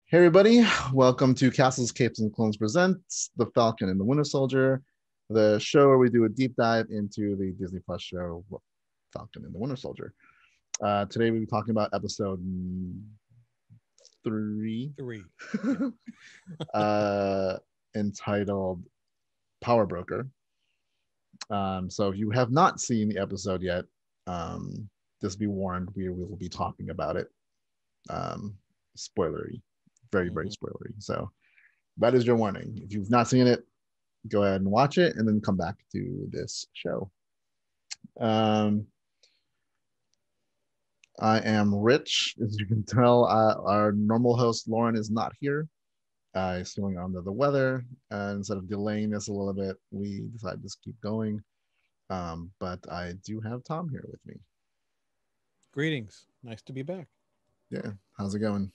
Hey everybody, welcome to Castles, Capes, and Clones presents The Falcon and the Winter Soldier, the show where we do a deep dive into the Disney Plus show Falcon and the Winter Soldier. Today we'll be talking about episode 3, Three. Yeah. uh, entitled Power Broker. So if you have not seen the episode yet, just be warned, we will be talking about it. Um, Spoilery, very, very hmm spoilery. So that is your warning. If you've not seen it, go ahead and watch it and then come back to this show. Um, I am Rich. As you can tell, our normal host, Lauren, is not here. He's feeling under the weather. Instead of delaying this a little bit, we decided to just keep going. But I do have Tom here with me. Greetings. Nice to be back. Yeah. How's it going?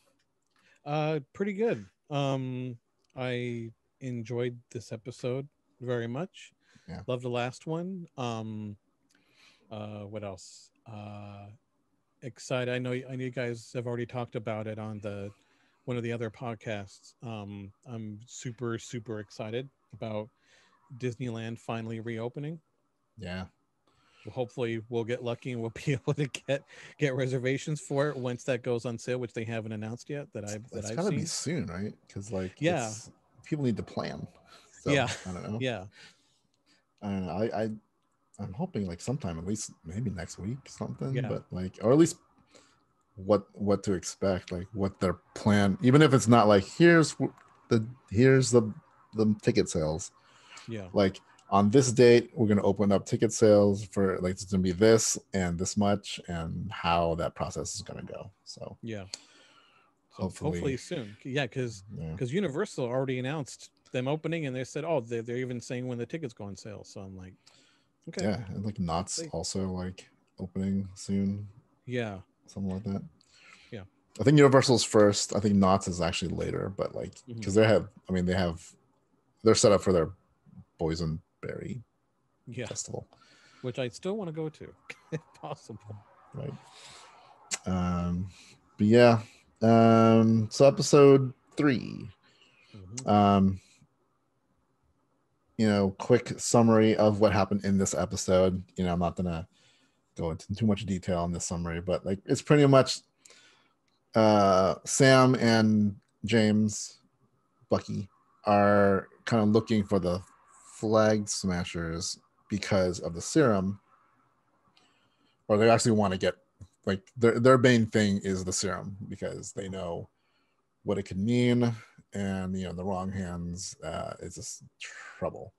Pretty good. I enjoyed this episode very much. Yeah. Love the last one. What else? Excited. I know you guys have already talked about it on the one of the other podcasts. I'm super excited about Disneyland finally reopening. Yeah. Well, hopefully we'll get lucky and we'll be able to get reservations for it once that goes on sale, which they haven't announced yet that It's I've got to be seen. soon, right? Because like Yeah, it's people need to plan. So yeah, I don't know. yeah, I don't know. I'm hoping like sometime at least maybe next week something, yeah, but like or at least what to expect, like what their plan, even if it's not like here's the ticket sales, yeah, like on this date we're going to open up ticket sales for like it's going to be this and this much and how that process is going to go. So yeah. So hopefully, hopefully soon. Yeah, because yeah, Universal already announced them opening, and they said, oh, they're even saying when the tickets go on sale. So I'm like, okay, yeah, and like Knott's they, also like opening soon, yeah, something like that. yeah, I think Universal's first. I think Knott's is actually later, but like hmm because they're set up for their boysenberry yeah. festival, Which I still want to go to, if possible. right? But yeah, so episode 3, hmm um, quick summary of what happened in this episode. I'm not gonna go into too much detail in this summary, but like it's pretty much Sam and James, Bucky, are kind of looking for the flag smashers because of the serum, or they actually want to get like their main thing is the serum because they know what it could mean, and in the wrong hands, it's just trouble.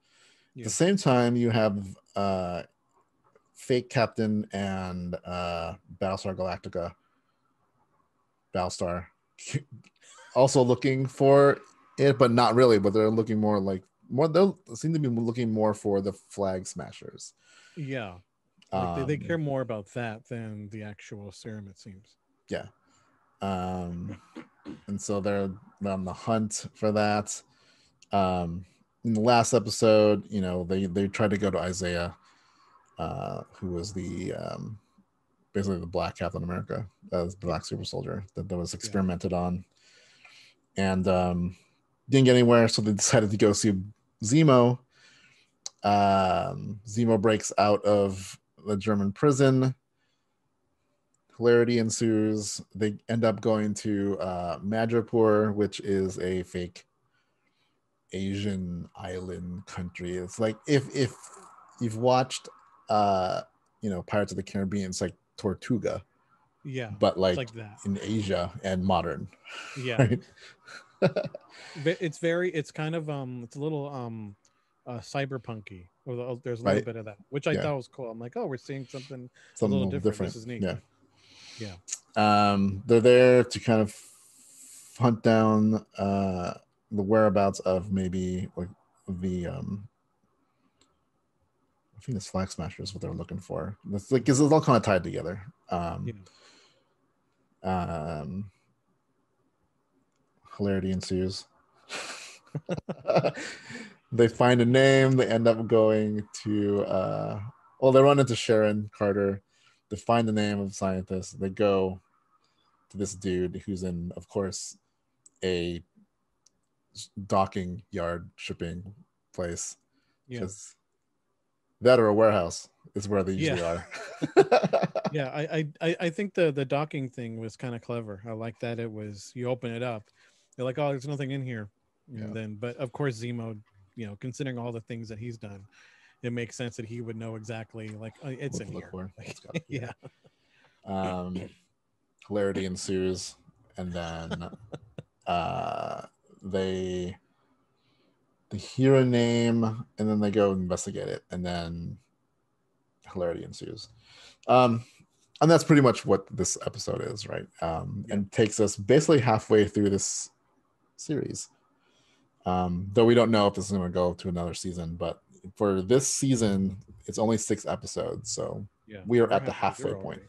At the Yeah, same time, you have fake Captain and Battlestar Galactica, Battlestar, also looking for it, but not really. But they're looking more like more. They seem to be looking more for the flag smashers. yeah. Like they Um, care more about that than the actual serum, it seems. yeah. Um, and so they're on the hunt for that. In the last episode, they tried to go to Isaiah, who was the basically the Black Captain America, the Yeah, Black Super Soldier that was yeah, experimented on, and didn't get anywhere. So they decided to go see Zemo. Zemo breaks out of the German prison. Hilarity ensues. They end up going to Madripoor, which is a fake Asian island country. It's like if you've watched Pirates of the Caribbean, it's like Tortuga, yeah. but It's like like that. in Asia and modern, Yeah, right? it's very. It's kind of It's a little cyberpunky. There's a little Right? bit of that, which I Yeah, thought was cool. I'm like, oh, we're seeing something a something a little little different. different. This is neat. Yeah. Yeah, They're there to kind of hunt down the whereabouts of maybe like the I think it's Flag Smasher is what they're looking for. It's like because it's all kind of tied together. yeah, Um, Hilarity ensues. They find a name. They end up going to they run into Sharon Carter. They find the name of the scientist. They go to this dude who's in, of course, a docking yard shipping place, Yeah. because that or a warehouse is where they Yeah. usually are. Yeah, I think the docking thing was kind of clever. I like that it was you open it up, you're like, oh, there's nothing in here, and Yeah. then but of course Zemo, considering all the things that he's done, it makes sense that he would know exactly like it's What in to look here. for. Like, It's got to be yeah, there. Hilarity ensues, and then uh, they hear a name, and then they go investigate it, and then hilarity ensues. Um, and that's pretty much what this episode is, right? yeah, And takes us basically halfway through this series. Though we don't know if this is going to go to another season, but for this season, it's only 6 episodes, so yeah. we are We're at the halfway halfway through point.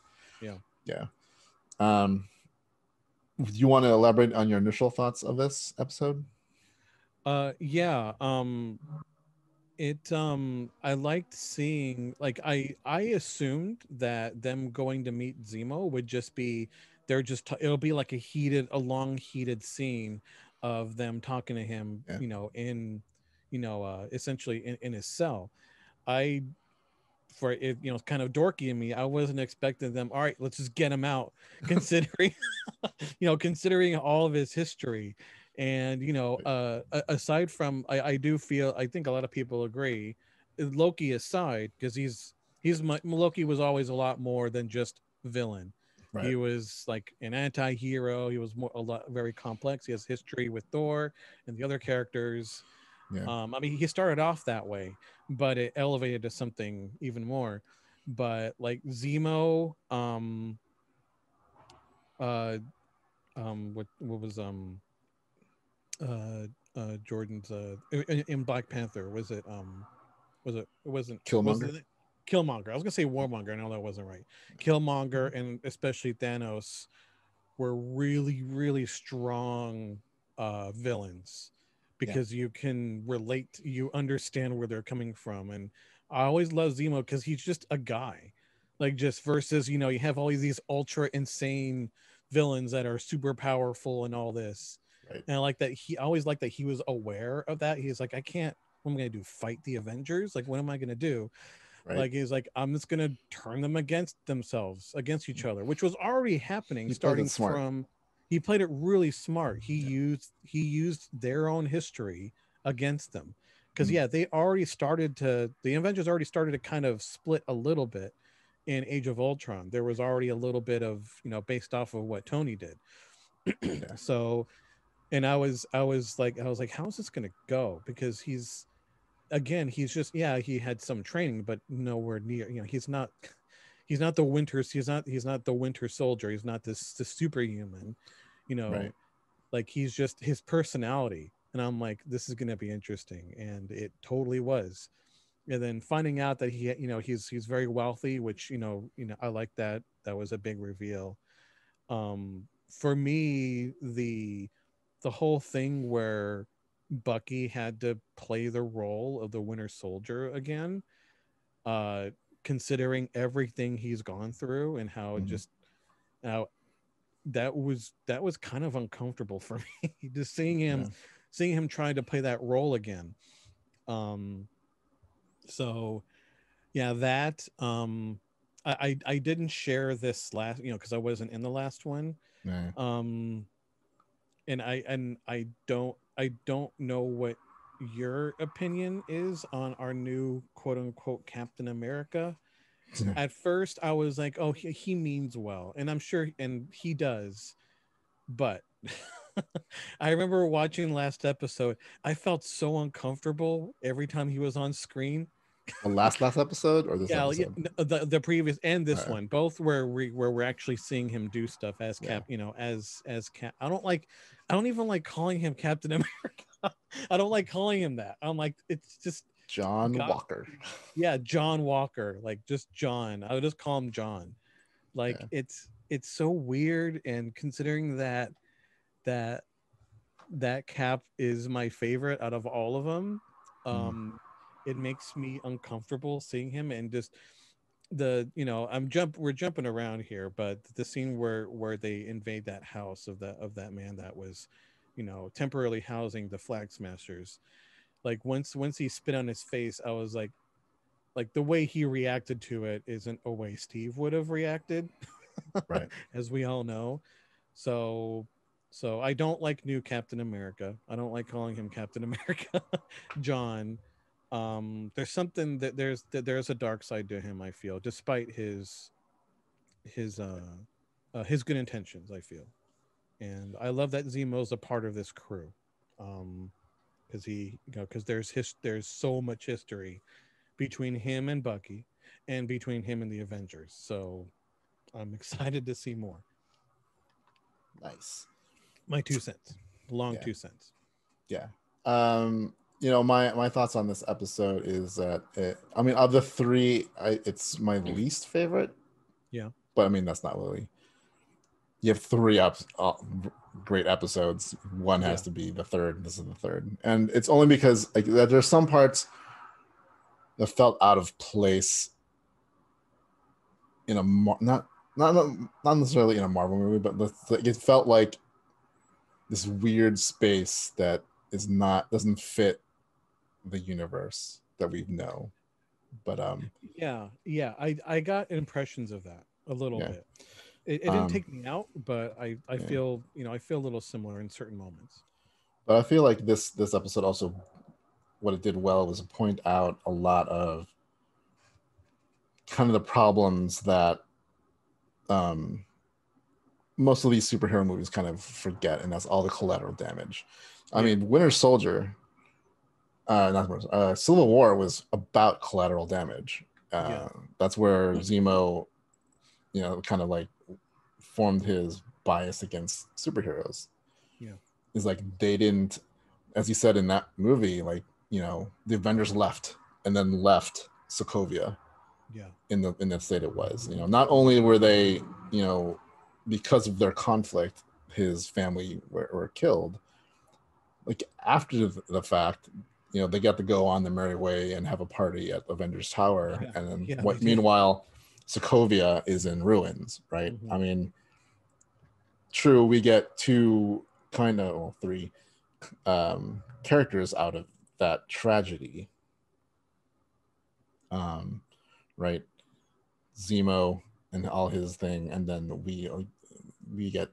already. Yeah. Yeah. Do you want to elaborate on your initial thoughts of this episode? Yeah. I liked seeing like I assumed that them going to meet Zemo would just be they're just it'll be like a long heated scene of them talking to him, Yeah. in essentially in his cell. I for it, kind of dorky in me, I wasn't expecting them, all right, let's just get him out, considering considering all of his history. And aside from, I do feel, I think a lot of people agree, Loki aside, because Loki was always a lot more than just villain. Right. He was like an anti-hero. He was a lot very complex. He has history with Thor and the other characters. Yeah. I mean, he started off that way, but it elevated to something even more. But like Zemo, uh what was Jordan's in Black Panther, it wasn't Killmonger. it Killmonger. I was gonna say Warmonger. I know that wasn't right. Killmonger and especially Thanos were really, really strong villains, Yeah. because you can relate, you understand where they're coming from. And I always love Zemo because he's just a guy, like, just versus, you have all these ultra insane villains that are super powerful and all this. Right. And I like that I always like that he was aware of that. He's like, I can't, what am I gonna do, fight the Avengers? Like, what am I gonna do? Right. Like, he's like, I'm just gonna turn them against themselves, against each other, which was already happening, He played it starting smart. from, he played it really smart. He Yeah. used their own history against them. Because Mm. yeah, the Avengers already started to kind of split a little bit in Age of Ultron. There was already a little bit of, based off of what Tony did. Yeah. So, and I was like, how is this gonna go? Because he's just, yeah, he had some training, but nowhere near, he's not the Winter Soldier. He's not the superhuman, you know Right. like, he's just his personality. And I'm like, this is going to be interesting, and it totally was. And then finding out that he's very wealthy, which, I like that. That was a big reveal. For me, the whole thing where Bucky had to play the role of the Winter Soldier again, uh considering everything he's gone through, and how it Mm. just, how that was kind of uncomfortable for me, just seeing him trying to play that role again. um so yeah, that, I didn't share this last, because I wasn't in the last one. Yeah. um and I don't know what your opinion is on our new quote unquote Captain America. At first I was like, oh, he means well, and I'm sure, and he does, but I remember watching last episode, I felt so uncomfortable every time he was on screen. The last episode or this Yeah, yeah, episode? the previous and this Uh, one, both where we're actually seeing him do stuff as yeah. Cap, as Cap. I don't even like calling him Captain America. I don't like calling him that. I'm like, it's just John God. Walker. Yeah, John Walker, like, just John. I would just call him John. Like, Yeah. it's so weird, and considering that that Cap is my favorite out of all of them, Mm. um it makes me uncomfortable seeing him. And just the we're jumping around here, but the scene where they invade that house of that man that was temporarily housing the Flag Smashers. Like once he spit on his face, I was like the way he reacted to it isn't a way Steve would have reacted, Right. as we all know. So so I don't like new Captain America. I don't like calling him Captain America. John. There's something that there's a dark side to him, I feel, despite his his good intentions, I feel. And I love that Zemo's a part of this crew. Because because there's so much history between him and Bucky, and between him and the Avengers. So I'm excited to see more. Nice. My 2 cents, long Yeah. 2 cents. Yeah. My thoughts on this episode is that I mean, of the three, it's my least favorite. Yeah. But I mean, that's not really. You have three great episodes. One has to be the third. This is the third, and it's only because like there's some parts that felt out of place in a not necessarily in a Marvel movie, but it felt like this weird space that doesn't fit the universe that we know. But yeah, I got impressions of that a little yeah. bit. It didn't take me out, but I Yeah. feel I feel a little similar in certain moments. But I feel like this episode also, what it did well was point out a lot of kind of the problems that most of these superhero movies kind of forget, and that's all the collateral damage. I mean, Winter Soldier, Civil War was about collateral damage. That's where Zemo, kind of like formed his bias against superheroes. Yeah. Is like they didn't, as you said in that movie, like the Avengers left and then left Sokovia. Yeah. In that state it was. Not only were they, because of their conflict, his family were killed. Like after the fact, they got to go on their merry way and have a party at Avengers Tower, and then meanwhile, Sokovia is in ruins. Right? Mm-hmm. I mean, true, we get three characters out of that tragedy. Right, Zemo and all his thing, and then we get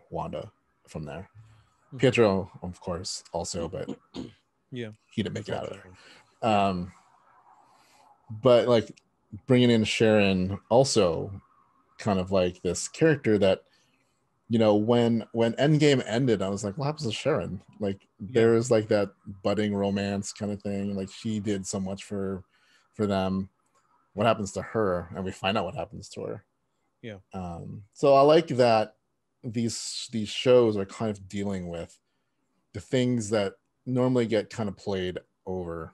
Wanda from there. Mm-hmm. Pietro, of course, also, but yeah, he didn't make it out of there. But like bringing in Sharon, also kind of like this character that when Endgame ended, I was like, what happens to Sharon? Like there was like that budding romance kind of thing. Like she did so much for them. What happens to her? And we find out what happens to her. Yeah. So I like that these shows are kind of dealing with the things that normally get kind of played over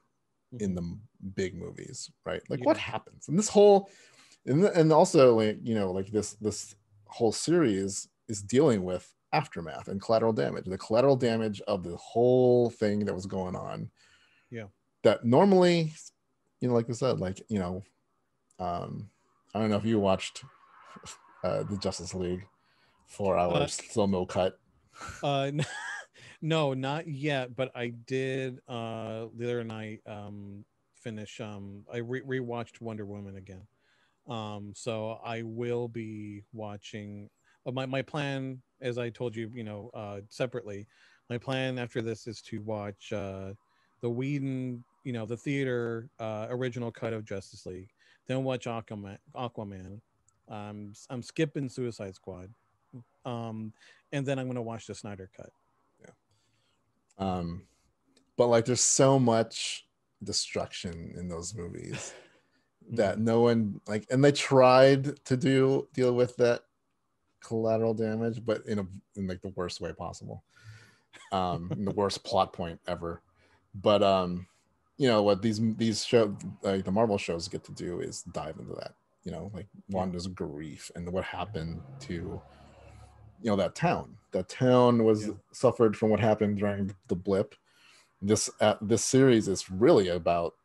in the big movies, right? Like what happens? And this whole and also like like this whole series is dealing with aftermath and collateral damage, the collateral damage of the whole thing that was going on. Yeah. That normally, like I said, like I don't know if you watched the Justice League 4 hours, still no cut. No, not yet, but I did the other night finish I rewatched Wonder Woman again. So I will be watching my plan, as I told you, separately. My plan after this is to watch the Whedon, the theater original cut of Justice League, then watch Aquaman. I'm skipping Suicide Squad. And then I'm going to watch the Snyder cut. But like there's so much destruction in those movies that no one like, and they tried to deal with that collateral damage, but in like the worst way possible, in the worst plot point ever. But what these shows, like the Marvel shows, get to do is dive into that, like Wanda's grief and what happened to that town was suffered from what happened during the blip. This series is really about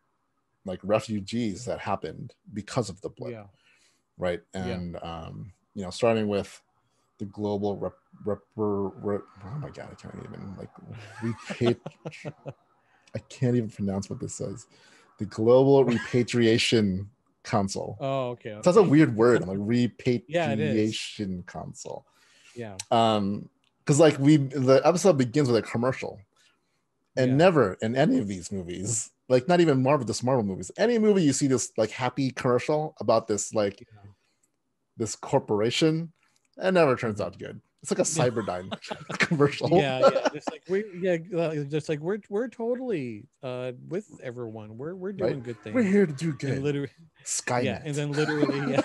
like refugees that happened because of the blip, right? And starting with the global oh my god, I can't even I can't even pronounce what this says. The Global Repatriation Council. Oh, okay. That's a weird word. I'm like Yeah, it is. repatriation council. Yeah. Because like the episode begins with a commercial, and never in any of these movies, like not even just Marvel movies, any movie you see this like happy commercial about this like this corporation, it never turns out good. It's like a Cyberdyne commercial. Yeah. Just like we're totally with everyone. We're doing Right? good things. We're here to do good. And literally, Skynet. yeah, and then literally,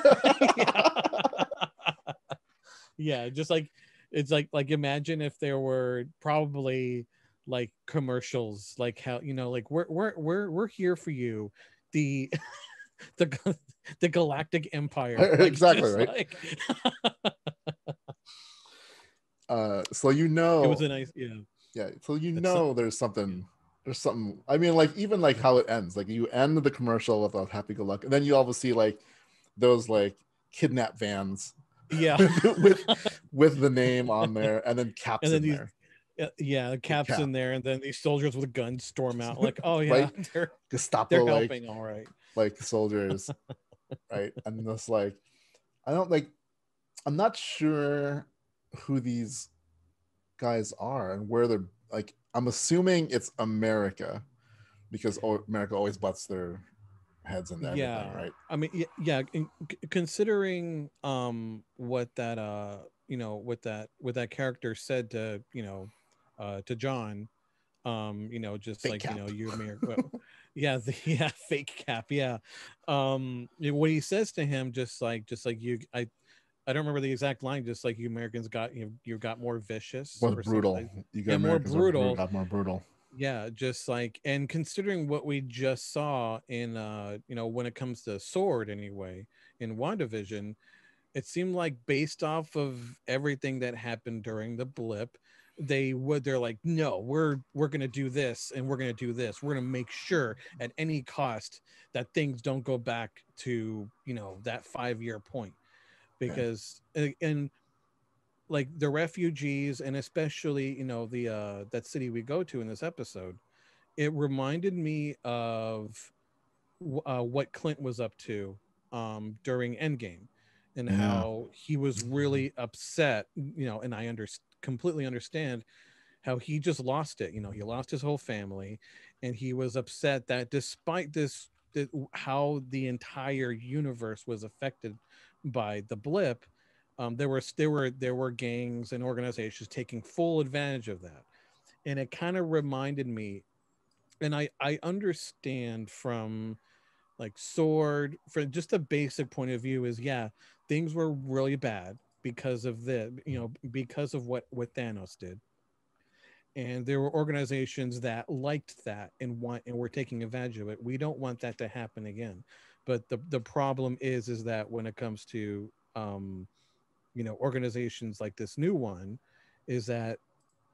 yeah, just like it's like imagine if there were probably like commercials like how like we're here for you, the the Galactic Empire, like, exactly right. So it was a nice so there's something I mean, like even like how it ends, like you end the commercial with a happy-go-lucky, and then you obviously like those like kidnap vans with the name on there, and then Cap's in there. Cap's in there, and then these soldiers with guns storm out like, oh yeah, right? they're Gestapo helping, all right, like soldiers. Right? And it's like I'm not sure who these guys are and where they're like. I'm assuming it's America, because America always butts their heads in everything, right? I mean, considering what that what that character said to to John, just fake like Cap. you're America. Fake Cap, what he says to him, just like you, I don't remember the exact line, just like you Americans you got more vicious, more brutal. You got Americans more brutal. Got more brutal. Yeah, just like, and considering what we just saw in when it comes to Sword anyway, in WandaVision, it seemed like based off of everything that happened during the blip, they're like, no, we're gonna do this, and we're gonna do this. We're gonna make sure at any cost that things don't go back to that 5-year point, because and like the refugees, and especially the that city we go to in this episode, it reminded me of what Clint was up to during Endgame, and how he was really upset, and I completely understand how he just lost it. He lost his whole family, and he was upset that despite this, how the entire universe was affected by the blip, there were gangs and organizations taking full advantage of that. And it kind of reminded me, and I understand from like Sword, for just a basic point of view, is things were really bad because of because of what Thanos did, and there were organizations that liked that and were taking advantage of it. We don't want that to happen again. But the problem is that when it comes to organizations like this new one, is that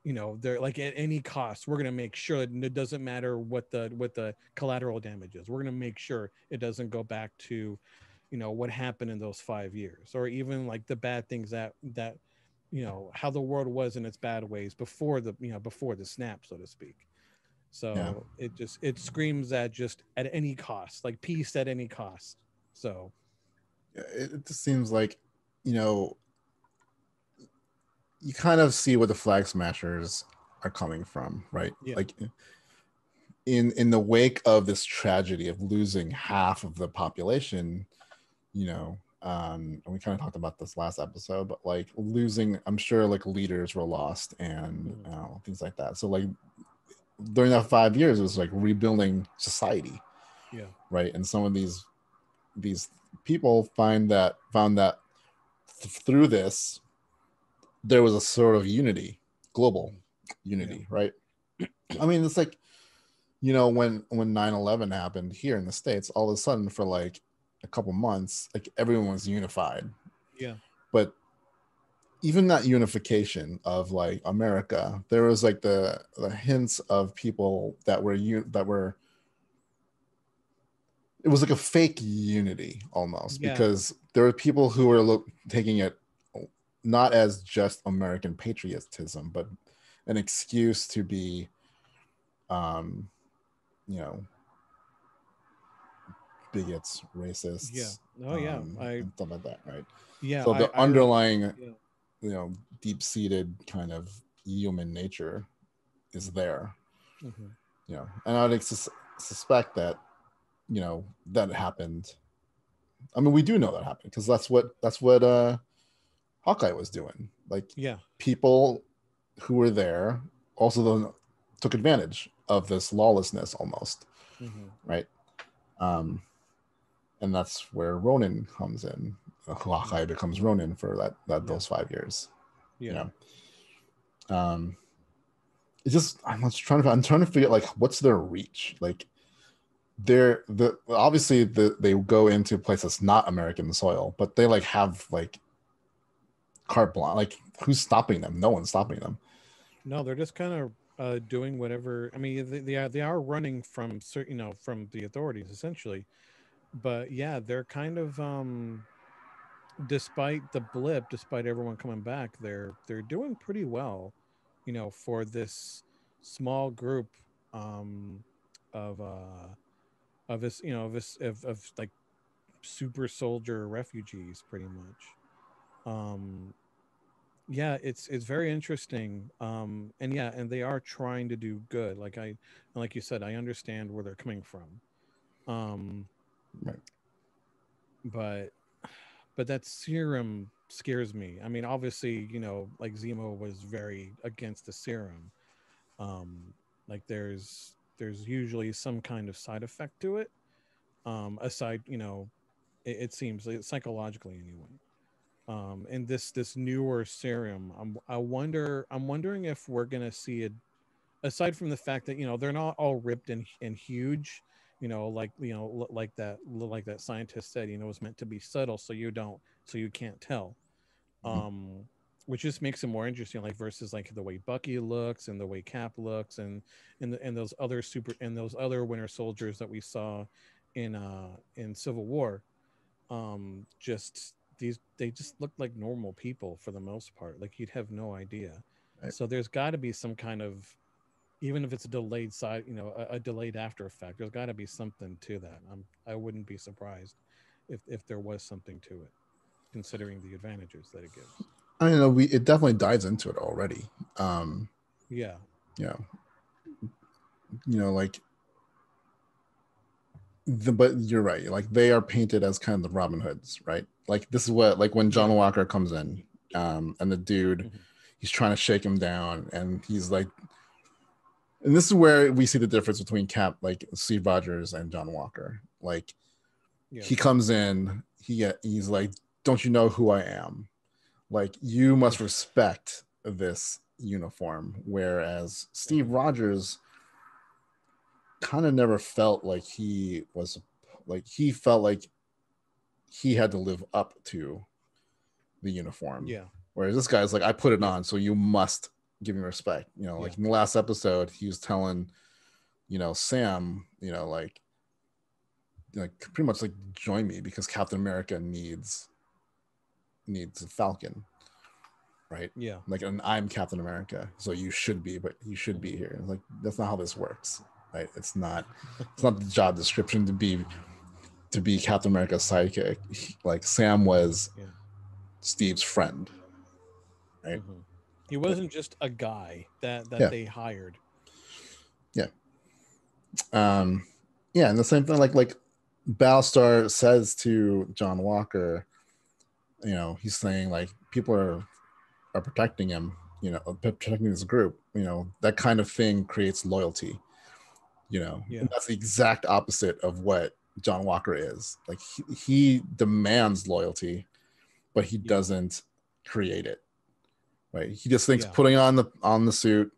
they're like, at any cost we're going to make sure that it doesn't matter what the collateral damage is. We're going to make sure it doesn't go back to what happened in those 5 years, or even like the bad things that how the world was in its bad ways before the snap, so to speak. So it screams at just at any cost, like peace at any cost. So it just seems like you kind of see where the Flag Smashers are coming from, right? Like in the wake of this tragedy of losing half of the population, and we kind of talked about this last episode, but like losing, I'm sure like leaders were lost and things like that. So like during that 5 years, it was like rebuilding society, right? And some of these people found that through this, there was a sort of global unity, right? I mean, it's like, when 9/11 happened here in the States, all of a sudden for like a couple months, like everyone was unified. But even that unification of like America, there was like the hints of people that were it was like a fake unity almost, because there were people who were taking it not as just American patriotism, but an excuse to be, um, you know, bigots, Yeah. racists, Oh yeah. and stuff like that, right? Yeah. So the I underlying, yeah. deep-seated kind of human nature is there, Hmm. and I'd suspect that, that happened. I mean, we do know that happened because that's what Hawkeye was doing. Like, Yeah. people who were there also then took advantage of this lawlessness almost, Hmm. right? Um, and that's where Ronin comes in. Hawkeye Hmm. becomes Ronin for that Yeah. those 5 years. You Yeah. know, um, it's just I'm trying to figure out, like, what's their reach. Like, obviously they go into places not American soil, but they like have like carte blanche. Like, who's stopping them? No one's stopping them. No, they're just kind of doing whatever. I mean, they are running from from the authorities essentially. But yeah, they're kind of despite the blip, despite everyone coming back, they're doing pretty well, for this small group um of this, of like super soldier refugees pretty much. Um yeah, it's very interesting. And yeah, and they are trying to do good. Like you said, I understand where they're coming from. Um Right. but that serum scares me. I mean, obviously, like Zemo was very against the serum. Like there's usually some kind of side effect to it. Aside, it seems like psychologically anyway. And this newer serum, I'm wondering if we're gonna see it. Aside from the fact that they're not all ripped and huge, like that scientist said, it's meant to be subtle, so you can't tell. Mhm. um which just makes it more interesting, like versus like the way Bucky looks and the way Cap looks, and those other Winter Soldiers that we saw in Civil War. Just these They just look like normal people for the most part, like you'd have no idea. Right. So there's got to be some kind of, even if it's a delayed side, a delayed after effect, there's got to be something to that. I wouldn't be surprised if there was something to it, considering the advantages that it gives. I don't know. It definitely dives into it already. Um, Yeah. you know, like but you're right. Like, they are painted as kind of the Robin Hoods, right? Like, this is what, like, when John Yeah. Walker comes in, and the dude, Hmm. he's trying to shake him down, and he's like, and this is where we see the difference between like Steve Rogers and John Walker. Like, Yeah. he comes in, he's like, "Don't you know who I am? Like, you must respect this uniform." Whereas Steve Hmm. Rogers kind of never felt like he felt like he had to live up to the uniform. Yeah. Whereas this guy's like, "I put it Yeah. on, so you must give me respect." Yeah. Like, in the last episode, he was telling, Sam, like pretty much like, join me because Captain America needs a Falcon, right? Yeah. Like, and I'm Captain America, so you should be, but you should be Hmm. here. Like, that's not how this works, right? It's not the job description to be Captain America's sidekick. Like, Sam was Yeah. Steve's friend, right? Hmm. He wasn't just a guy that Yeah, they hired. yeah, um, yeah. And the same thing, like Battlestar says to John Walker, he's saying, like, people are protecting him, protecting this group. That kind of thing creates loyalty. And Yeah. that's the exact opposite of what John Walker is. Like, he demands loyalty, but he Yeah. doesn't create it. Right? He just thinks Yeah. putting on the suit,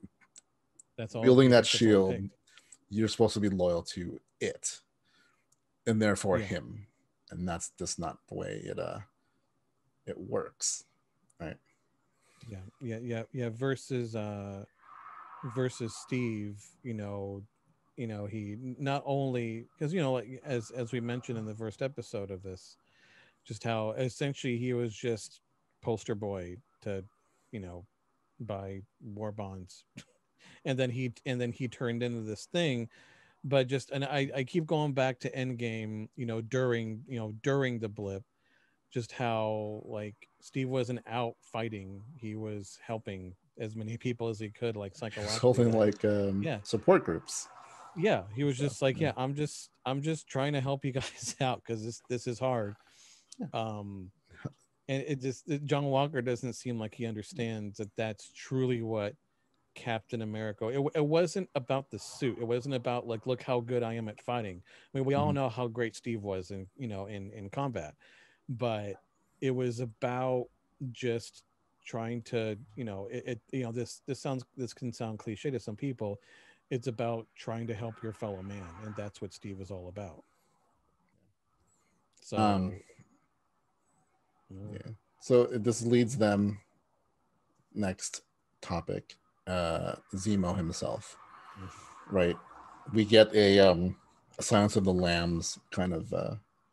That's all. wielding that That's all it shield, takes. you're supposed to be loyal to it, and therefore Yeah. him. And that's just not the way it works. Right? Yeah. Yeah. Yeah. Yeah. Versus Steve, he not only, because like as we mentioned in the first episode of this, just how essentially he was just poster boy to, you know, buy war bonds. And then he turned into this thing. But just, and I keep going back to Endgame, during the blip, just how like Steve wasn't out fighting, he was helping as many people as he could, like Just psychologically. holding That, like yeah, support groups. yeah, he was So, just like, yeah. I'm just trying to help you guys out because this is hard. Yeah. um and John Walker doesn't seem like he understands that that's truly what Captain America. It wasn't about the suit. It wasn't about like, look how good I am at fighting. I mean, we all Mhm. know how great Steve was in combat, but it was about just trying to, this can sound cliche to some people. It's about trying to help your fellow man, and that's what Steve is all about. Um, So, yeah. So this leads them next topic. Zemo himself, right? We get a Silence of the Lambs kind of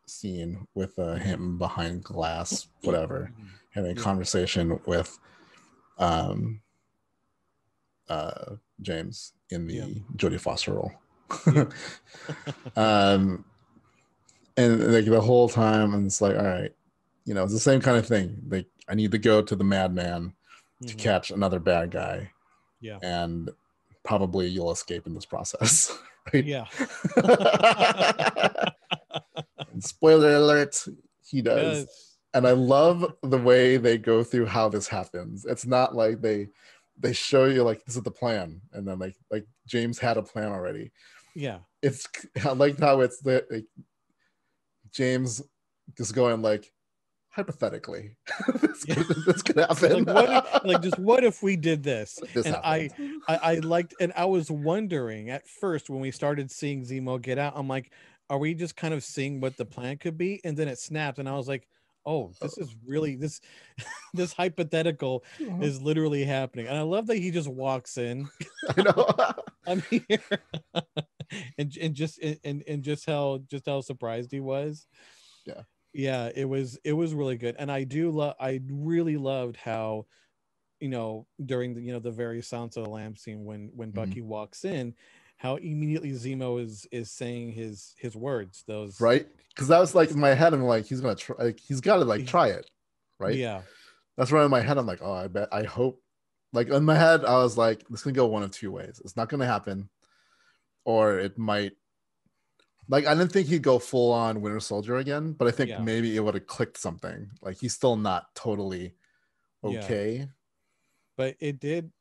scene with him behind glass, whatever, having a yeah, conversation with um, James in yeah, the Jodie Foster role. yeah. um, and like the whole time, and it's like, all right, it's the same kind of thing. Like, I need to go to the madman to Mhm. catch another bad guy, Yeah, and probably you'll escape in this process, right? yeah. And spoiler alert, he does. Yes. And I love the way they go through how this happens. It's not like they show you like this is the plan, and then like James had a plan already. Yeah. It's I like how it's the like, James just going like, hypothetically, this, Yeah. this could happen. Like, what if we did this? This And happened. I liked, and I was wondering at first when we started seeing Zemo get out, I'm like, are we just kind of seeing what the plan could be? And then it snapped, and I was like, oh, this is really this this hypothetical is literally happening. And I love that he just walks in. I know. I'm here. And just how surprised he was. Yeah. Yeah, it was really good. And I really loved how, during the very Silence of the Lamb scene, when Mhm. Bucky walks in, how immediately Zemo is saying his words, those. Right? Because that was like in my head, I'm like, he's gonna try, like, he's got to like try it, right? Yeah, That's right in my head. I'm like, oh, I hope. Like in my head, I was like, this can go one of two ways. It's not gonna happen, or it might. Like, I didn't think he'd go full on Winter Soldier again, but I think yeah, maybe it would have clicked something. Like, he's still not totally yeah. okay, But it did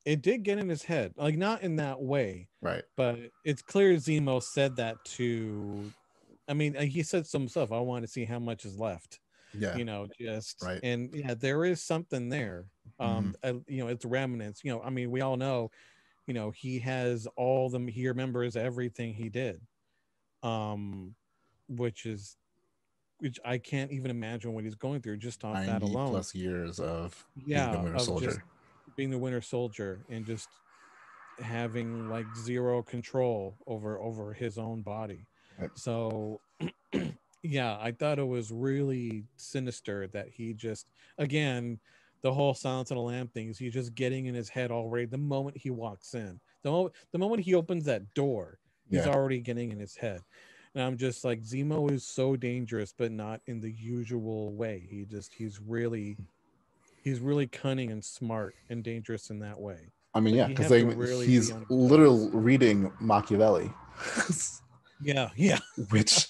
get in his head, like not in that way, right? but it's clear Zemo said that to. I mean, he said some stuff. I want to see how much is left. Yeah, Just, right. and yeah, there is something there. Mm-hmm. It's remnants. I mean, we all know, he has all them. He remembers everything he did, um, which is which I can't even imagine what he's going through just off that 90 alone. plus years of being the Yeah, Winter of just Soldier. being the Winter Soldier and just having like zero control over his own body. Right. So yeah, I thought it was really sinister that he just, again, the whole Silence of the Lamb thing is he's just getting in his head already the moment he walks in. The moment he opens that door, he's Yeah. already getting in his head. And I'm just like, Zemo is so dangerous, but not in the usual way. He's really cunning and smart and dangerous in that way. I mean, Like, yeah, you because have to really be he's on your literally toes. reading Machiavelli, Yeah, yeah, which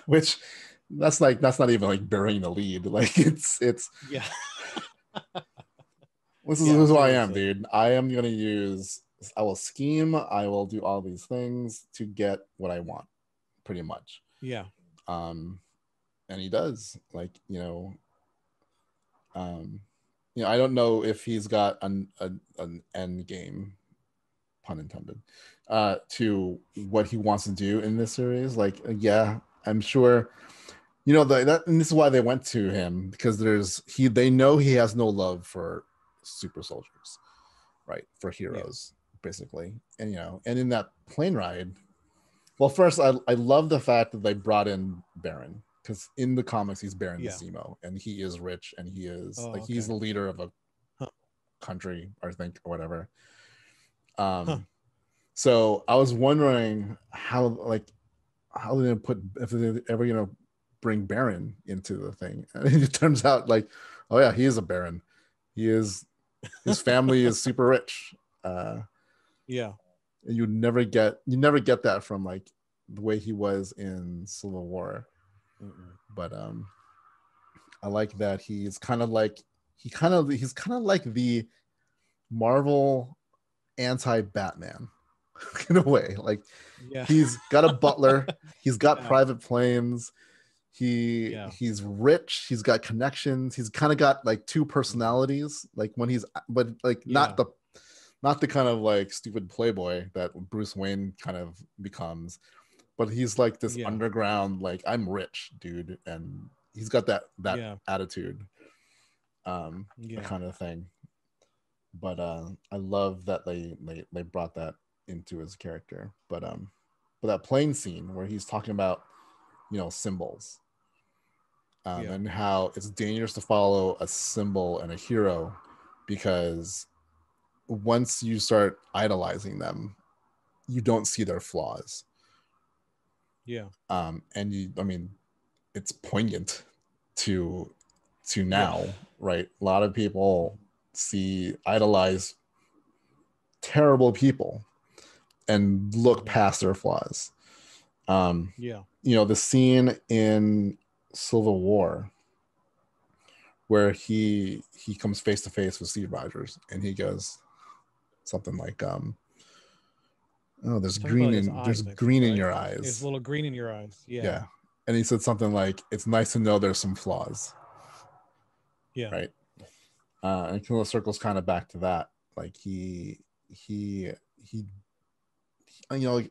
which that's not even like burying the lead. Like it's yeah, this is yeah. who I am, Seriously. dude. I will scheme, I will do all these things to get what I want, pretty much. Yeah, Um, and he does. Like, I don't know if he's got an end game, pun intended, to what he wants to do in this series. Like, yeah, I'm sure. And this is why they went to him, because they know he has no love for super soldiers, right? For yeah, heroes, basically. And in that plane ride, well, first I love the fact that they brought in Baron, because in the comics he's Baron the yeah. Zemo, and he is rich, and he is like Oh, he's okay. the leader of a country, I think, or whatever. Huh. So I was wondering how they're gonna put, if they're ever bring Baron into the thing. And it turns out like, oh yeah, he is a Baron. He is, his family is super rich. Uh, Yeah. and you never get that from like the way he was in Civil War. Mm-mm. But I like that he's kind of like the Marvel anti-Batman in a way. Like Yeah. he's got a butler, he's got Yeah. private planes, Yeah. he's rich, he's got connections, he's kind of got like two Mhm. personalities, like when he's, but like Yeah. not the kind of like stupid playboy that Bruce Wayne kind of becomes, but he's like this Yeah. underground, like I'm rich dude, and he's got that Yeah. attitude, that Yeah. kind of thing. But I love that they brought that into his character. But that plane scene where he's talking about symbols, Yeah. and how it's dangerous to follow a symbol and a hero, because once you start idolizing them, you don't see their flaws. Yeah. And I mean, it's poignant to Yeah. now, right? A lot of people idolize terrible people and look Hmm. past their flaws. Um, Yeah. the scene in Civil War where he comes face to face with Steve Rogers, and he goes something like, "Oh, Talking about like his there's eyes, I think, green in right? your There's a eyes." little green in your eyes. Yeah. Yeah, and he said something like, "It's nice to know there's some flaws," Yeah. right? And Killer circles kind of back to that. Like he like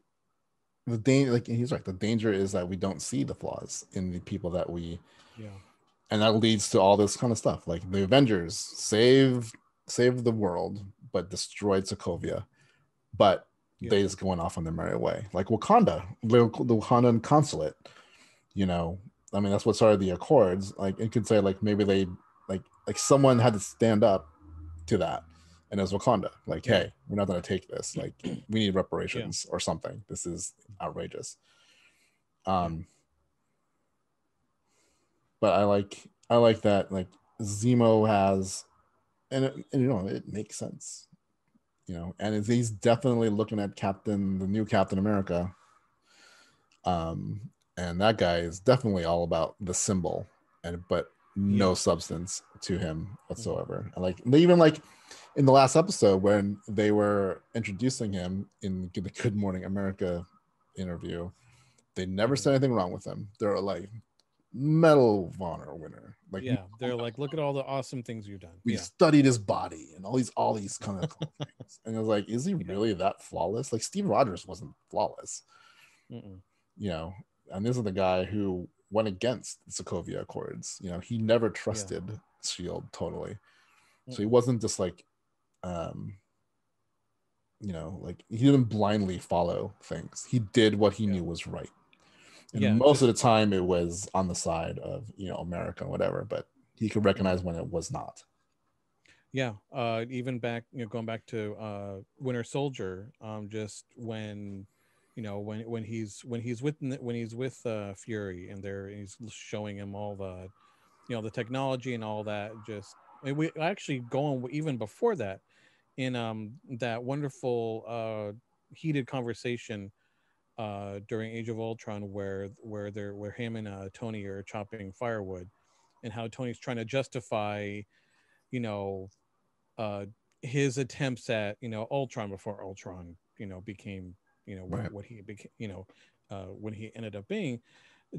the danger, like he's right, the danger is that we don't see the flaws in the people that we, Yeah. and that leads to all this kind of stuff. Like the Avengers saved the world but destroyed Sokovia, but Yeah. they just going off on their merry way. Like Wakanda, the Wakandan consulate, you know I mean, that's what started the Accords. Like it could say like maybe they like someone had to stand up to that, and it was Wakanda, like, Yeah. hey, we're not going to take this, like we need Yeah. reparations or something, this is outrageous. Yeah. um but I like that, like Zemo has, and it makes sense, and he's definitely looking at the new Captain America. um and that guy is definitely all about the symbol, and but no Yeah. substance to him Hmm. whatsoever. And like they even, like in the last episode when they were introducing him in the Good Morning America interview, they never Hmm. said anything wrong with him. They're like, Medal of Honor winner, like Yeah. They're like, look at all the awesome things you've done. we Yeah. studied his body and all these kind of cool things. And I was like, is he Yeah. really that flawless? Like Steve Rogers wasn't flawless, Mm-mm. you know. And this is the guy who went against the Sokovia Accords. He never Yeah. trusted Shield totally. So he Mm-mm. wasn't just like, um, like he didn't blindly follow things. He did what he Yeah. knew was right. And Yeah. most of the Just time it was on the side of, America and whatever, but he could mhm. recognize when it was not. Yeah. Even back, going back to Winter Soldier, just when when he's with Fury, and he's showing him all the the technology and all that. Just we actually going even before that, in that wonderful heated conversation during Age of Ultron, where him and Tony are chopping firewood, and how Tony's trying to justify you know uh his attempts at Ultron before Ultron became Right. what he became, when he ended up being.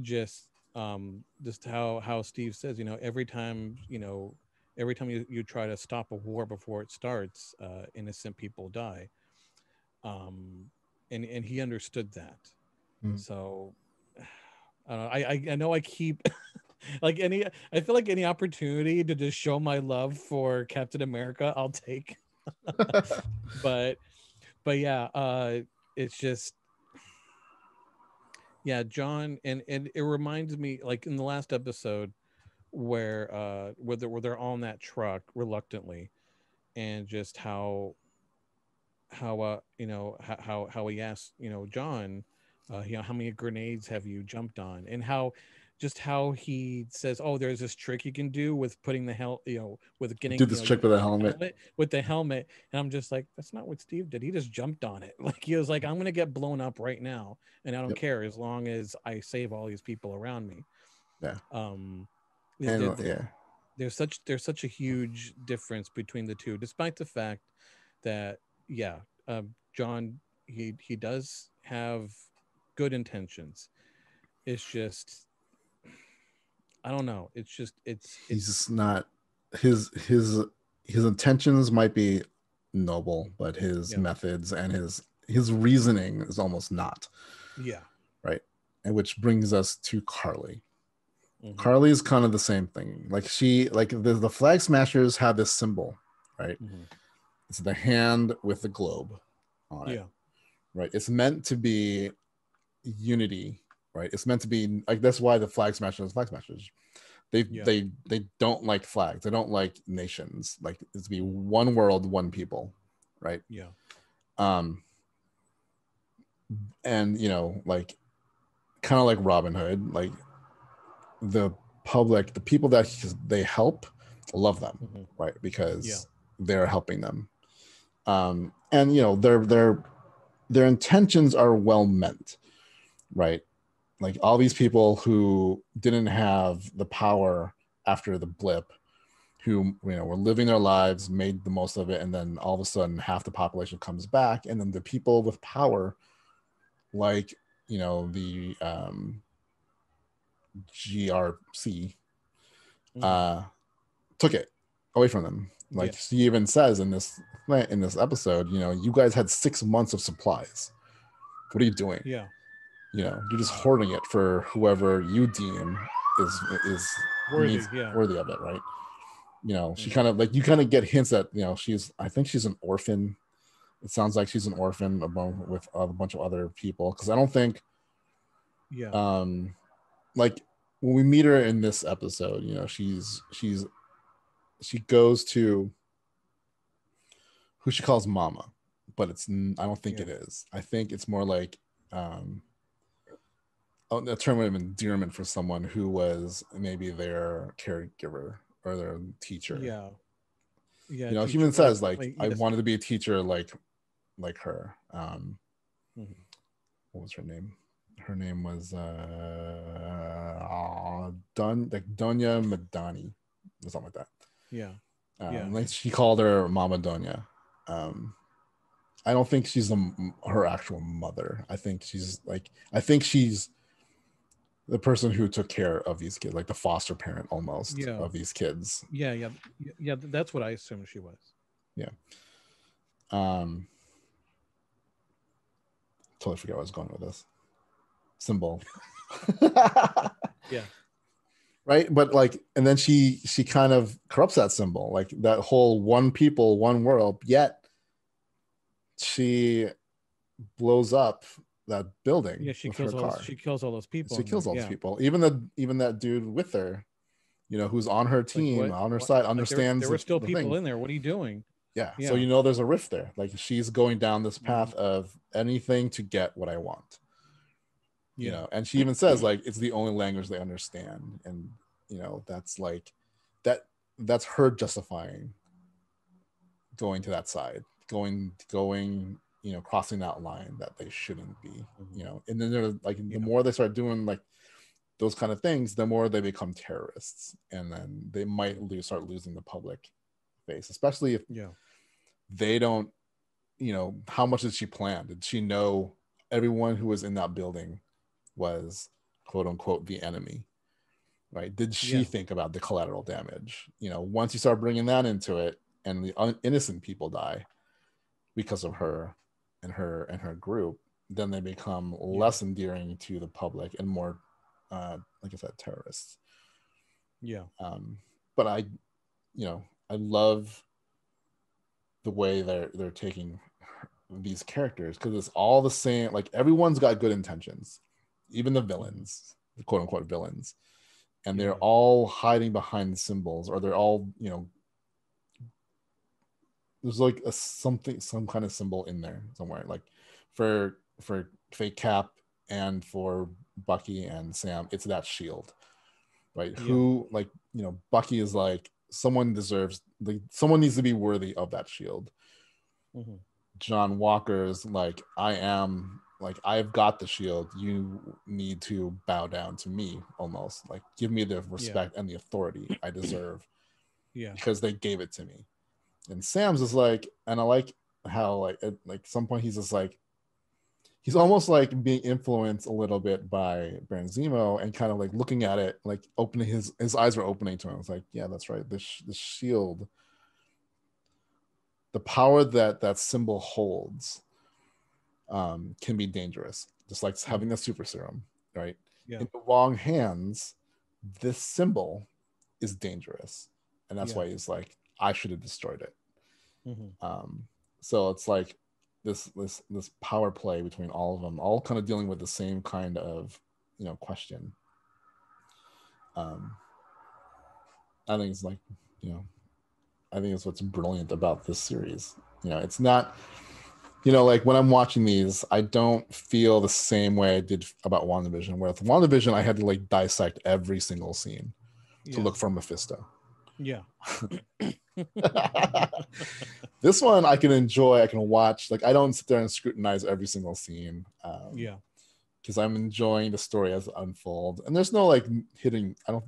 Just how Steve says, every time you try to stop a war before it starts, innocent people die. um and he understood that. Mm. So I know I keep like any I feel like any opportunity to just show my love for Captain America I'll take. but yeah, it's just, yeah, John, and it reminds me, like in the last episode, where they're on that truck reluctantly, and just how how he asked, John, how many grenades have you jumped on, and how he says, oh, there's this trick you can do with putting the hell, with Do getting, this trick with a helmet. with the helmet. And I'm just like, that's not what Steve did. He just jumped on it. Like, he was like, I'm gonna get blown up right now, and I don't Yep. care as long as I save all these people around me. Yeah. The, And yeah. there's such a huge difference between the two, despite the fact that, yeah, John, he does have good intentions. It's just, I don't know. It's just He's just not his intentions might be noble, but his yeah, methods and his reasoning is almost not. yeah. Right. And which brings us to Carly. Mm-hmm. Carly is kind of the same thing. Like the Flag Smashers have this symbol, right? Mm-hmm. It's the hand with the globe on it. Yeah. Right. It's meant to be unity, right? It's meant to be like, that's why the Flag Smashers. They don't like flags. They don't like nations. Like, it's to be one world, one people, right? Yeah. And like, kind of like Robin Hood, like the public, the people that they help, love them, Mm-hmm. right? Because they're helping them. And their intentions are well meant, right? Like, all these people who didn't have the power after the blip, who were living their lives, made the most of it, and then all of a sudden half the population comes back, and then the people with power, like the GRC, took it away from them. Like, she even says in this episode, you guys had 6 months of supplies. What are you doing? Yeah. You're just hoarding it for whoever you deem is worthy of it, right? She kind of, like, you kind of get hints that I think she's an orphan. It sounds like she's an orphan with a bunch of other people, because I don't think like, when we meet her in this episode, she goes to who she calls mama, but I don't think it is. I think it's more like a term of endearment for someone who was maybe their caregiver or their teacher. Yeah. She even says, like, I wanted to be a teacher like her. What was her name? Her name was Donya Madani, or something like that. Like, she called her Mama Donya. I don't think she's her actual mother. I think she's the person who took care of these kids, like the foster parent almost of these kids. Yeah. That's what I assumed she was. Yeah. Totally forget where I was going with this symbol. Yeah. Right. But like, and then she kind of corrupts that symbol, like that whole one people, one world, yet she blows up that building. Yeah, she kills all those people. She kills all those people. Even that dude with her, who's on her team, on her side, understands there were still people in there. What are you doing? Yeah. So there's a rift there. Like, she's going down this path of anything to get what I want. And she even says, like, it's the only language they understand. And that's like that's her justifying going to that side, going crossing that line that they shouldn't be. And then they're like, the more they start doing like those kind of things, the more they become terrorists, and then they might start losing the public face, especially if they don't, how much did she plan? Did she know everyone who was in that building was, quote unquote, the enemy, right? Did she think about the collateral damage? Once you start bringing that into it, and the innocent people die because of her and her group, then they become less endearing to the public and more, like I said, terrorists. But I love the way they're taking these characters, because it's all the same. Like, everyone's got good intentions, even the villains, the quote unquote villains, and they're all hiding behind symbols, or they're all there's like a something, some kind of symbol in there somewhere, like for fake Cap and for Bucky and Sam, it's that shield, right? Yeah. Who, like, Bucky is like, someone deserves, like, someone needs to be worthy of that shield. Hmm. John Walker's like, I've got the shield, you need to bow down to me, almost like give me the Yeah. respect and the authority I deserve Yeah. because they gave it to me. And Sam's is like, and I like how, like, at like some point he's just like, he's almost like being influenced a little bit by Baron Zemo and kind of like looking at it, like opening his eyes were opening to him. It's like, yeah, that's right. This shield, the power that that symbol holds, can be dangerous, just like having Hmm. a super serum, right? Yeah. In the wrong hands, this symbol is dangerous, and that's Yeah. why he's like, I should have destroyed it. Hmm. Um, so it's like this power play between all of them, all kind of dealing with the same kind of question. Um, I think it's like, you know, I think it's what's brilliant about this series. It's not, like when I'm watching these, I don't feel the same way I did about WandaVision, where with WandaVision, I had to like dissect every single scene to Yeah. look for Mephisto. Yeah. This one I can enjoy, I can watch. Like, I don't sit there and scrutinize every single scene. Yeah. Because I'm enjoying the story as it unfolds. And there's no like hitting, I don't,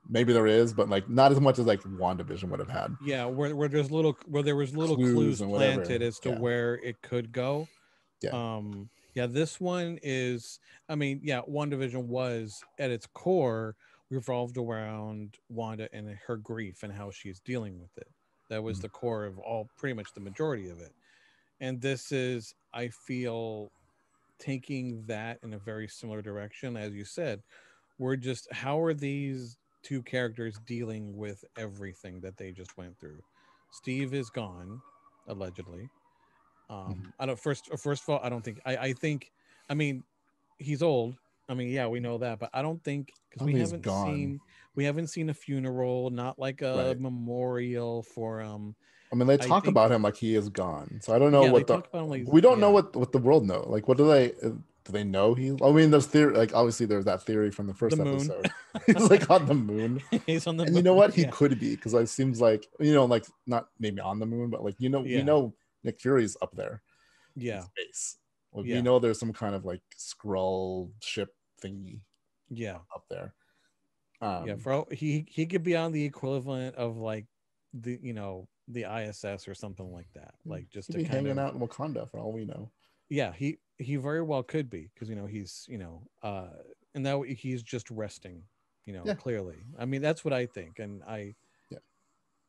maybe there is, but like not as much as like WandaVision would have had. Yeah, where there was little Clues clues and whatever. planted as to Yeah. where it could go. Yeah. Yeah, this one is, I mean, yeah, WandaVision was at its core revolved around Wanda and her grief and how she's dealing with it. That was Mhm. the core of all, pretty much the majority of it. And this is, I feel, taking that in a very similar direction. As you said, we're just, how are these two characters dealing with everything that they just went through? Steve is gone, allegedly. Mhm. I don't, first of all, I don't think, I think, I mean, he's old. I mean, yeah, we know that, but I don't think, I because don't think he's gone. we haven't seen a funeral, not like a Right. memorial for I mean, they I talk think, about him like he is gone. So I don't know yeah, they what the, talk about him like, we don't know yeah. what the world know. Like, what do they know he, I mean, there's theory, like obviously there's that theory from the The first moon. episode. He's like on the moon. He's on the And you moon. know what? He Yeah. could be, because it seems like, like not maybe on the moon, but like, we Yeah. know Nick Fury's up there in Yeah. space. Like, we Yeah. know there's some kind of like scroll ship thingy Yeah. up there. Yeah. Um, For he could be on the equivalent of like the, the ISS or something like that. Like he just could to be kind hanging of, out in Wakanda for all we know. yeah, he very well could be, because he's, and that he's just resting, Yeah, clearly. I mean, that's what I think. And yeah.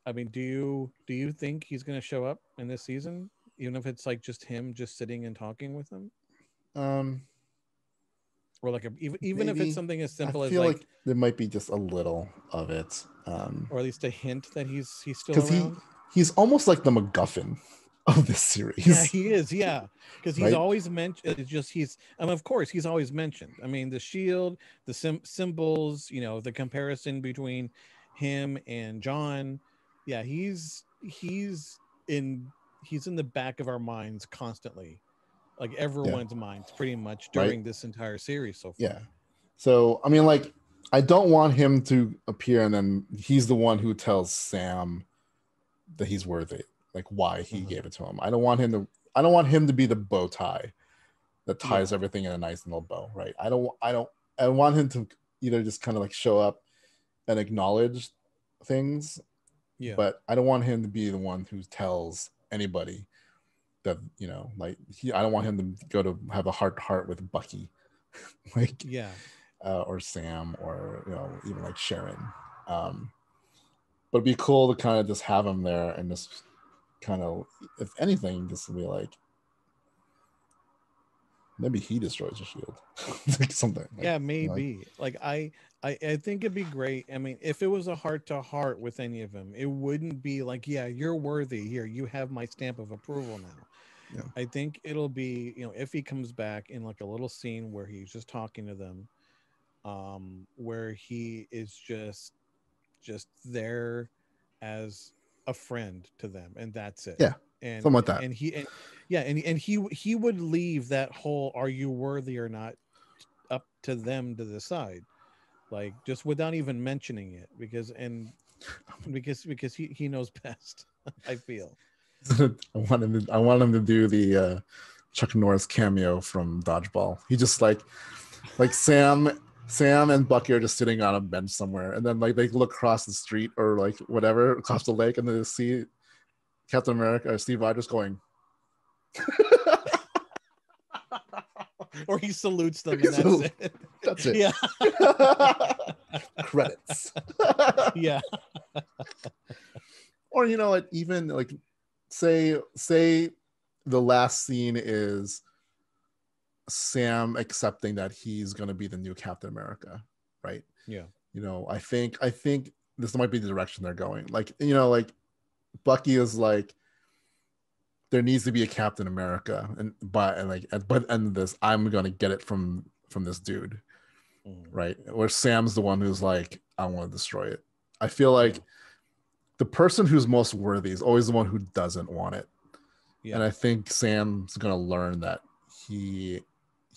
I mean, do you think he's going to show up in this season, even if it's like just him just sitting and talking with them? Um, Or like even if it's Maybe. something as I simple as feel like, like there might be just a little of it. or at least a hint that he's still Because around. he's almost like the MacGuffin of this Yeah, series, he is. Yeah, because he's right? always mentioned. It's just he's. I mean, of course, he's always mentioned. I mean, the shield, the symbols. The comparison between him and John. Yeah, in he's in the back of our minds constantly, like Yeah, everyone's minds, pretty much right. during this entire series so Yeah. far. So I mean, like, I don't want him to appear and then he's the one who tells Sam that he's worth it, like why he Uh-huh. gave it to him. I don't want him to. I don't want him to be the bow tie that Yeah, ties everything in a nice little bow, right? I don't. I don't. I want him to either just kind of like show up and acknowledge things, yeah, but I don't want him to be the one who tells anybody that, like, I don't want him to go to have a heart to heart with Bucky, like, yeah, or Sam, or even like Sharon. Um, but it'd be cool to kind of just have him there and just kind of, if anything, just be like, maybe he destroys the shield, like something like, yeah. Maybe. Like I think it'd be great. I mean, if it was a heart to heart with any of them, it wouldn't be like, yeah, you're worthy. Here, you have my stamp of approval now. yeah, I think it'll be, if he comes back in like a little scene where he's just talking to them, where he is just there as a friend to them, and that's it. yeah, and something like that. and he and yeah, and he would leave that whole "are you worthy or not" up to them to decide, like just without even mentioning it, because he knows best. I feel. I want him to do the Chuck Norris cameo from Dodgeball. He just like Sam and Bucky are just sitting on a bench somewhere, and then like they look across the street or like whatever across the lake, and then they see Captain America or Steve Rogers going. Or he salutes them and that's it. That's it. Yeah. Credits. Yeah. Or like even like say the last scene is Sam accepting that he's going to be the new Captain America, right? Yeah. I think this might be the direction they're going. Like like Bucky is like, there needs to be a Captain America, and by the end of this, I'm gonna get it from this dude, right? Where Sam's the one who's like, I want to destroy it. I feel like the person who's most worthy is always the one who doesn't want it, and I think Sam's gonna learn that he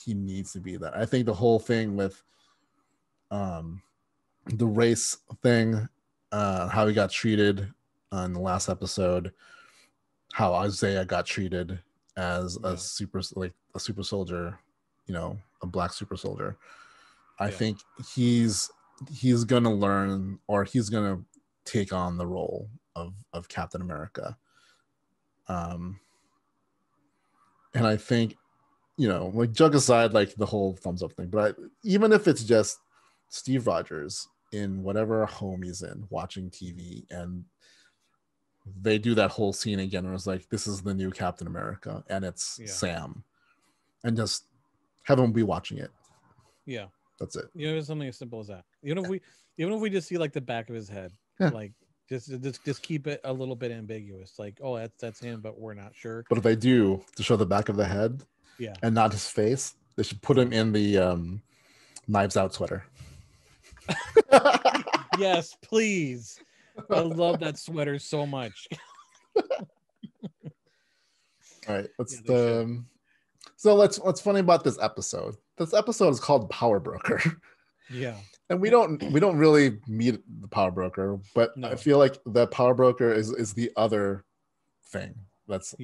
needs to be that. I think the whole thing with the race thing, how he got treated in the last episode, how Isaiah got treated as a super soldier, a black super soldier. I think he's gonna learn, or he's gonna take on the role of Captain America. And I think, like jug aside, like the whole thumbs up thing, but even if it's just Steve Rogers in whatever home he's in watching TV, and they do that whole scene again, and it's like, this is the new Captain America, and it's Sam, and just have him be watching it. Yeah, that's it. It's something as simple as that. Even if we just see like the back of his head, like just keep it a little bit ambiguous, like, oh, that's him, but we're not sure. But if they do to show the back of the head, and not his face, they should put him in the Knives Out sweater. Yes, please. I love that sweater so much. All right, so what's funny about this episode? This episode is called Power Broker. Yeah. And we don't really meet the Power Broker, but I feel like the Power Broker is the other thing. That's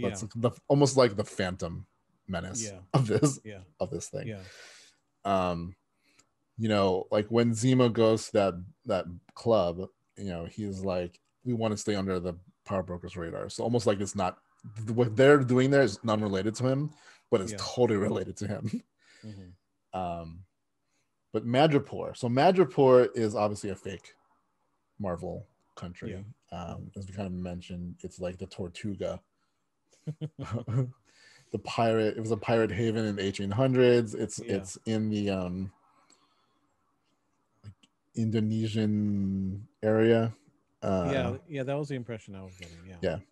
almost like the Phantom Menace of this thing. Yeah. Like when Zemo goes to that club, he's like, we want to stay under the Power Broker's radar. So almost like it's not, what they're doing there is not related to him, but it's totally related to him. But Madripoor. So Madripoor is obviously a fake Marvel country. As we kind of mentioned, it's like the Tortuga. It was a pirate haven in the 1800s. It's in the Indonesian area. That was the impression I was getting.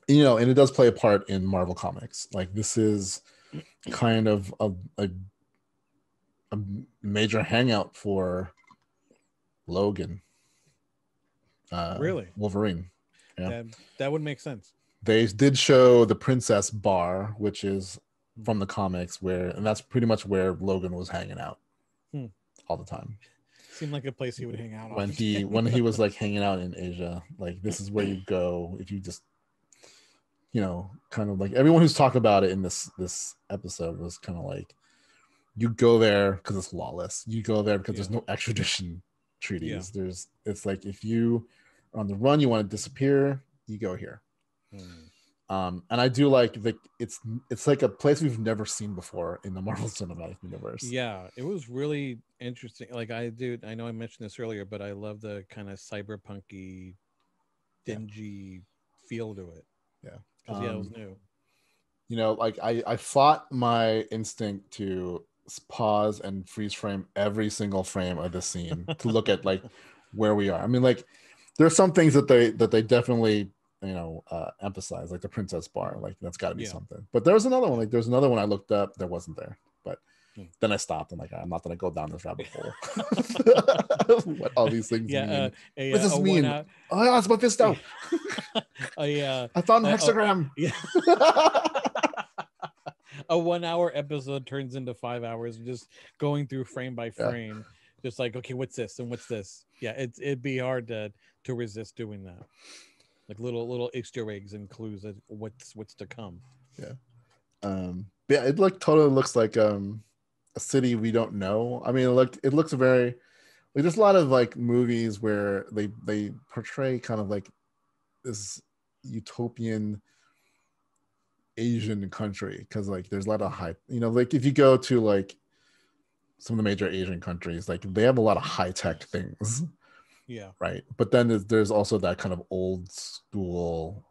And it does play a part in Marvel Comics. Like, this is kind of a major hangout for Logan. Really? Wolverine. That would make sense. They did show the Princess Bar, which is from the comics, and that's pretty much where Logan was hanging out all the time. Seemed like a place he would hang out when he was like hanging out in Asia. Like, this is where you go if you just, kind of like everyone who's talked about it in this episode was kind of like, you go there because it's lawless. You go there because there's no extradition treaties. It's like, if you are on the run, you want to disappear, you go here. And I do like it's like a place we've never seen before in the Marvel Cinematic Universe. Yeah, it was really interesting. Like, I know I mentioned this earlier, but I love the kind of cyberpunky, dingy feel to it. Yeah, because it was new. Like I fought my instinct to pause and freeze frame every single frame of the scene to look at like where we are. I mean, like, there's some things that they definitely emphasize, like the Princess Bar, like that's got to be something. But there's another one. Like, there's another one I looked up that wasn't there. But Then I stopped. I'm like, I'm not gonna go down this rabbit hole. What all these things mean? What does this a mean? Oh, yeah, it's Mephisto. I found an hexagram. Yeah. A 1 hour episode turns into 5 hours, just going through frame by frame, just like, okay, what's this and what's this? Yeah, it'd be hard to resist doing that. Like little Easter eggs and clues of what's to come. Yeah. Yeah, it totally looks like a city we don't know. I mean, it looks very like there's a lot of like movies where they portray kind of like this utopian Asian country because like there's a lot of high, like if you go to like some of the major Asian countries, like they have a lot of high tech things. Yeah. Right. But then there's also that kind of old school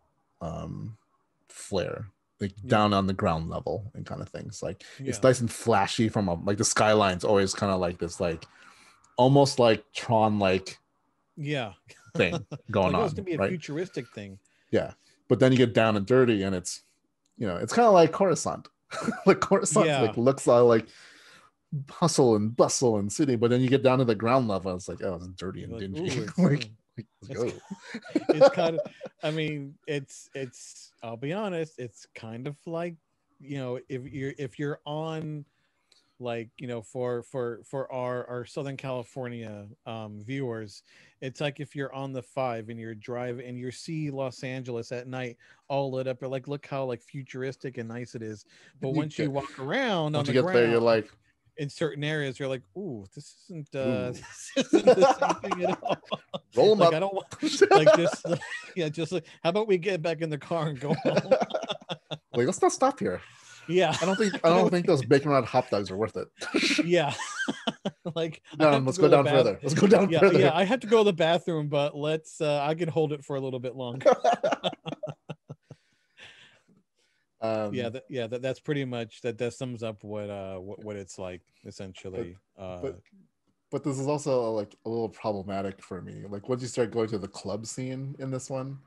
flair, like down on the ground level and kind of things. Like it's nice and flashy from like the skyline's always kind of like this, like almost like Tron like thing going like, on. It's gonna be a futuristic thing. Yeah. But then you get down and dirty and it's it's kind of like Coruscant. Like Coruscant like looks like hustle and bustle and city, but then you get down to the ground level, it's like, oh, it's dirty and dingy. Let's go. It's kind of, I mean, it's I'll be honest, it's kind of like, if you're on like, for our Southern California viewers, it's like if you're on the 5 and you're driving and you see Los Angeles at night all lit up, or like, look how like futuristic and nice it is. But once you walk around on the ground, there, you're like, in certain areas, you're like, "Ooh, this isn't the same thing at all." Roll them like, up. I don't want like just just like, how about we get back in the car and go home? Like, let's not stop here. Yeah, I don't think those bacon wrapped hot dogs are worth it. Yeah, like let's go down further. Let's go down further. Yeah, I have to go to the bathroom, but let's. I can hold it for a little bit longer. That's pretty much that sums up what it's like essentially. But this is also like a little problematic for me. Like once you start going to the club scene in this one,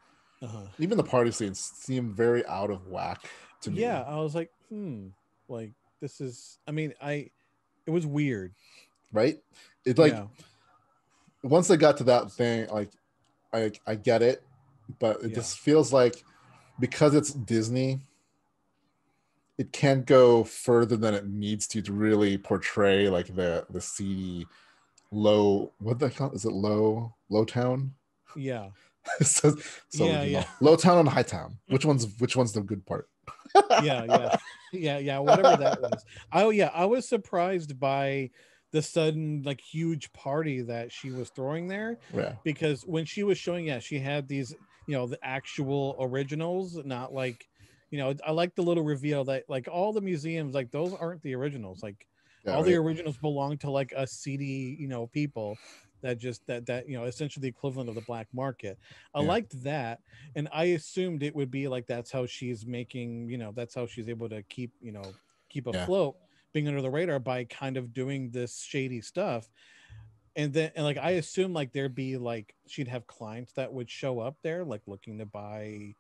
even the party scenes seem very out of whack to me. Yeah, I was like, like this is. I mean, it was weird, right? It's like once they got to that thing, like I get it, but it just feels like because it's Disney, it can't go further than it needs to really portray like the seedy low, what the hell is it, low town? Yeah. so low town and high town. Which one's the good part? yeah, whatever that was. I was surprised by the sudden like huge party that she was throwing there. Yeah. Because when she was showing, she had these, the actual originals, not like, I like the little reveal that like all the museums, like those aren't the originals. Like the originals belong to like a seedy, people that just that essentially the equivalent of the black market. I liked that, and I assumed it would be like that's how she's making, that's how she's able to keep afloat, being under the radar by kind of doing this shady stuff. And like I assume like there'd be like she'd have clients that would show up there like looking to buy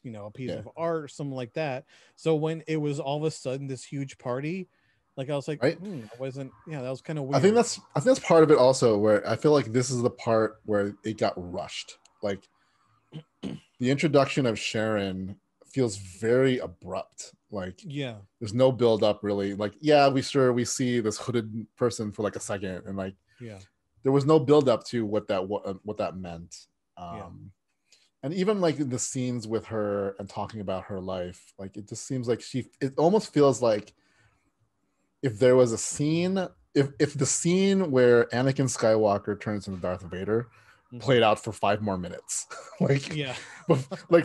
a piece of art or something like that. So when it was all of a sudden this huge party, like I was like, I wasn't, that was kind of weird. I think that's part of it also, where I feel like this is the part where it got rushed. Like the introduction of Sharon feels very abrupt. Like there's no build up really. Like we see this hooded person for like a second, and like there was no build up to what that meant. And even like the scenes with her and talking about her life, like it just seems like it almost feels like if there was a scene, if the scene where Anakin Skywalker turns into Darth Vader played out for 5 more minutes, like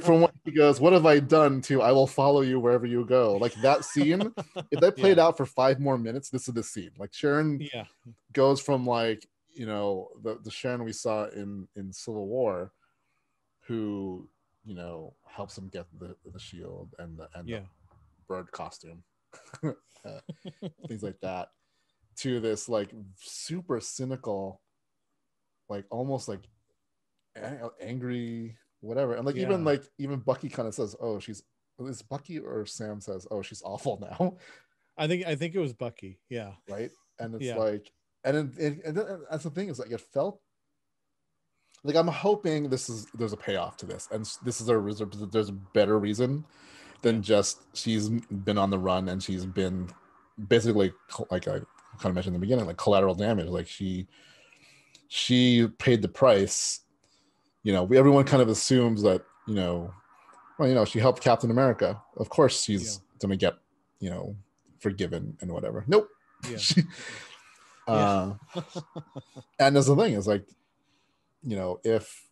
from when he goes, "What have I done?" to "I will follow you wherever you go," like that scene, if that played out for 5 more minutes, this is the scene. Like Sharon goes from like the Sharon we saw in Civil War, who helps him get the shield and the bird costume, things like that, to this like super cynical, like almost like angry whatever. And like even Bucky kind of says, "Oh, it's Bucky or Sam says, oh, she's awful now." I think it was Bucky. Yeah. right? And it's Yeah. like, and that's the thing is like it felt like I'm hoping there's a payoff to this, and this is there's a better reason than Yeah. just she's been on the run and she's been basically like I kind of mentioned in the beginning, like collateral damage. Like she paid the price. Everyone kind of assumes that well, she helped Captain America. Of course, Yeah. she's gonna get you know forgiven and whatever. Nope. Yeah. she, Yeah. uh, and that's the thing is like if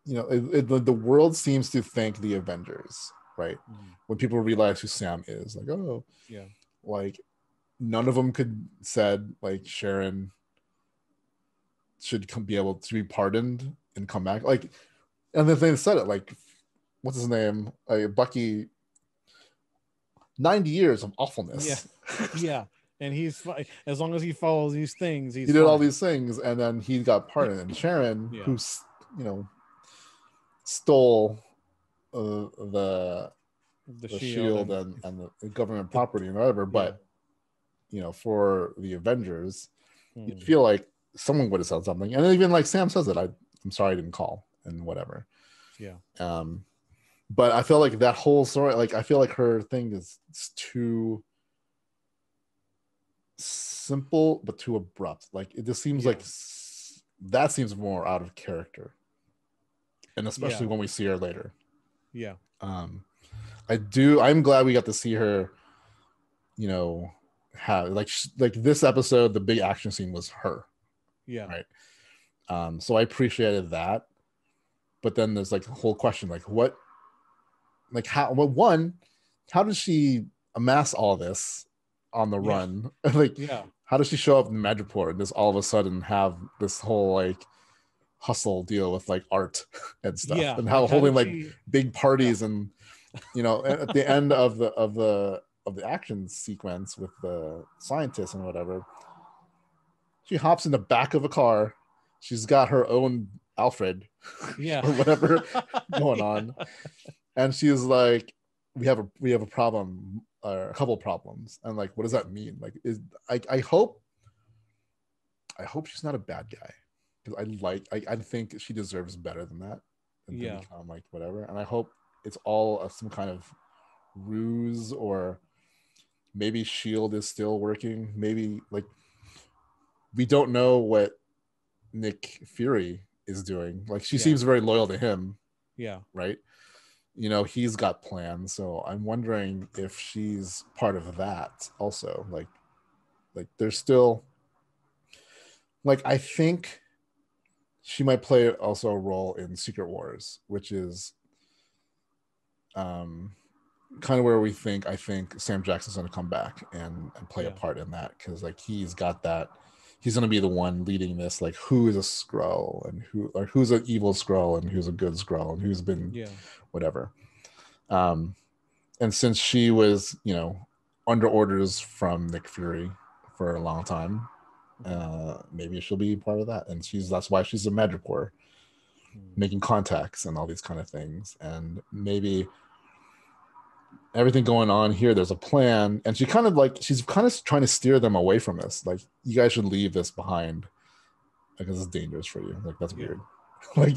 the world seems to thank the Avengers, right? Mhm. When people realize who Sam is, like, oh, Yeah. like none of them could said like Sharon should be able to be pardoned and come back. Like, and then they said it like, what's his name? Bucky, 90 years of Yeah. awfulness. Yeah. And he's fine as long as he follows these things. He He's did all fine. these things, and then he got pardoned. And Sharon, Yeah. who's stole the The the shield shield and and the government the property and whatever, yeah. but for the Avengers, you Mm. feel like someone would have said something, and even like Sam says it. I'm sorry I didn't call and whatever. Yeah. But I feel like that whole story, like I feel like her thing is too simple but too abrupt. Like it just seems Yeah. like that seems more out of character, and especially Yeah. when we see her later. Yeah. Um, I'm glad we got to see her. Have like this episode, the big action scene was her, Yeah. right? So I appreciated that. But then there's like a whole question, like what, like how, well, one, how does she amass all this on the Yeah. run? Like, Yeah. how does she show up in Madripoor and just all of a sudden have this whole like hustle deal with like art and stuff, Yeah. and Like how how holding did like she big yeah. parties and at the end of the action sequence with the scientists and whatever, she hops in the back of a car. She's got her own Alfred Yeah. or whatever going Yeah. on, and she's like, "We have a problem, or a couple problems." And like, what does Yeah. that mean? Like, I hope she's not a bad guy, because I think she deserves better than that, and to Yeah. become like whatever. And I hope it's all some kind of ruse, or maybe Shield is still working. Maybe like we don't know what Nick Fury is doing. Like she Yeah. seems very loyal to him, Yeah. right? He's got plans, so I'm wondering if she's part of that also. Like there's still, like, I think she might play also a role in Secret Wars, which is um kind of where I think Sam Jackson's going to come back and play a Yeah. part in that, because like he's got that. He's going to be the one leading this, like who is a Skrull and who's an evil Skrull and who's a good Skrull and who's been Yeah. whatever. um and since she was under orders from Nick Fury for a long time, maybe she'll be part of that, and that's why she's a Madripoor, Mm. making contacts and all these kind of things. And maybe everything going on here, there's a plan, and she's kind of trying to steer them away from this, like, you guys should leave this behind because it's dangerous for you. Like, that's Yeah. weird. Like,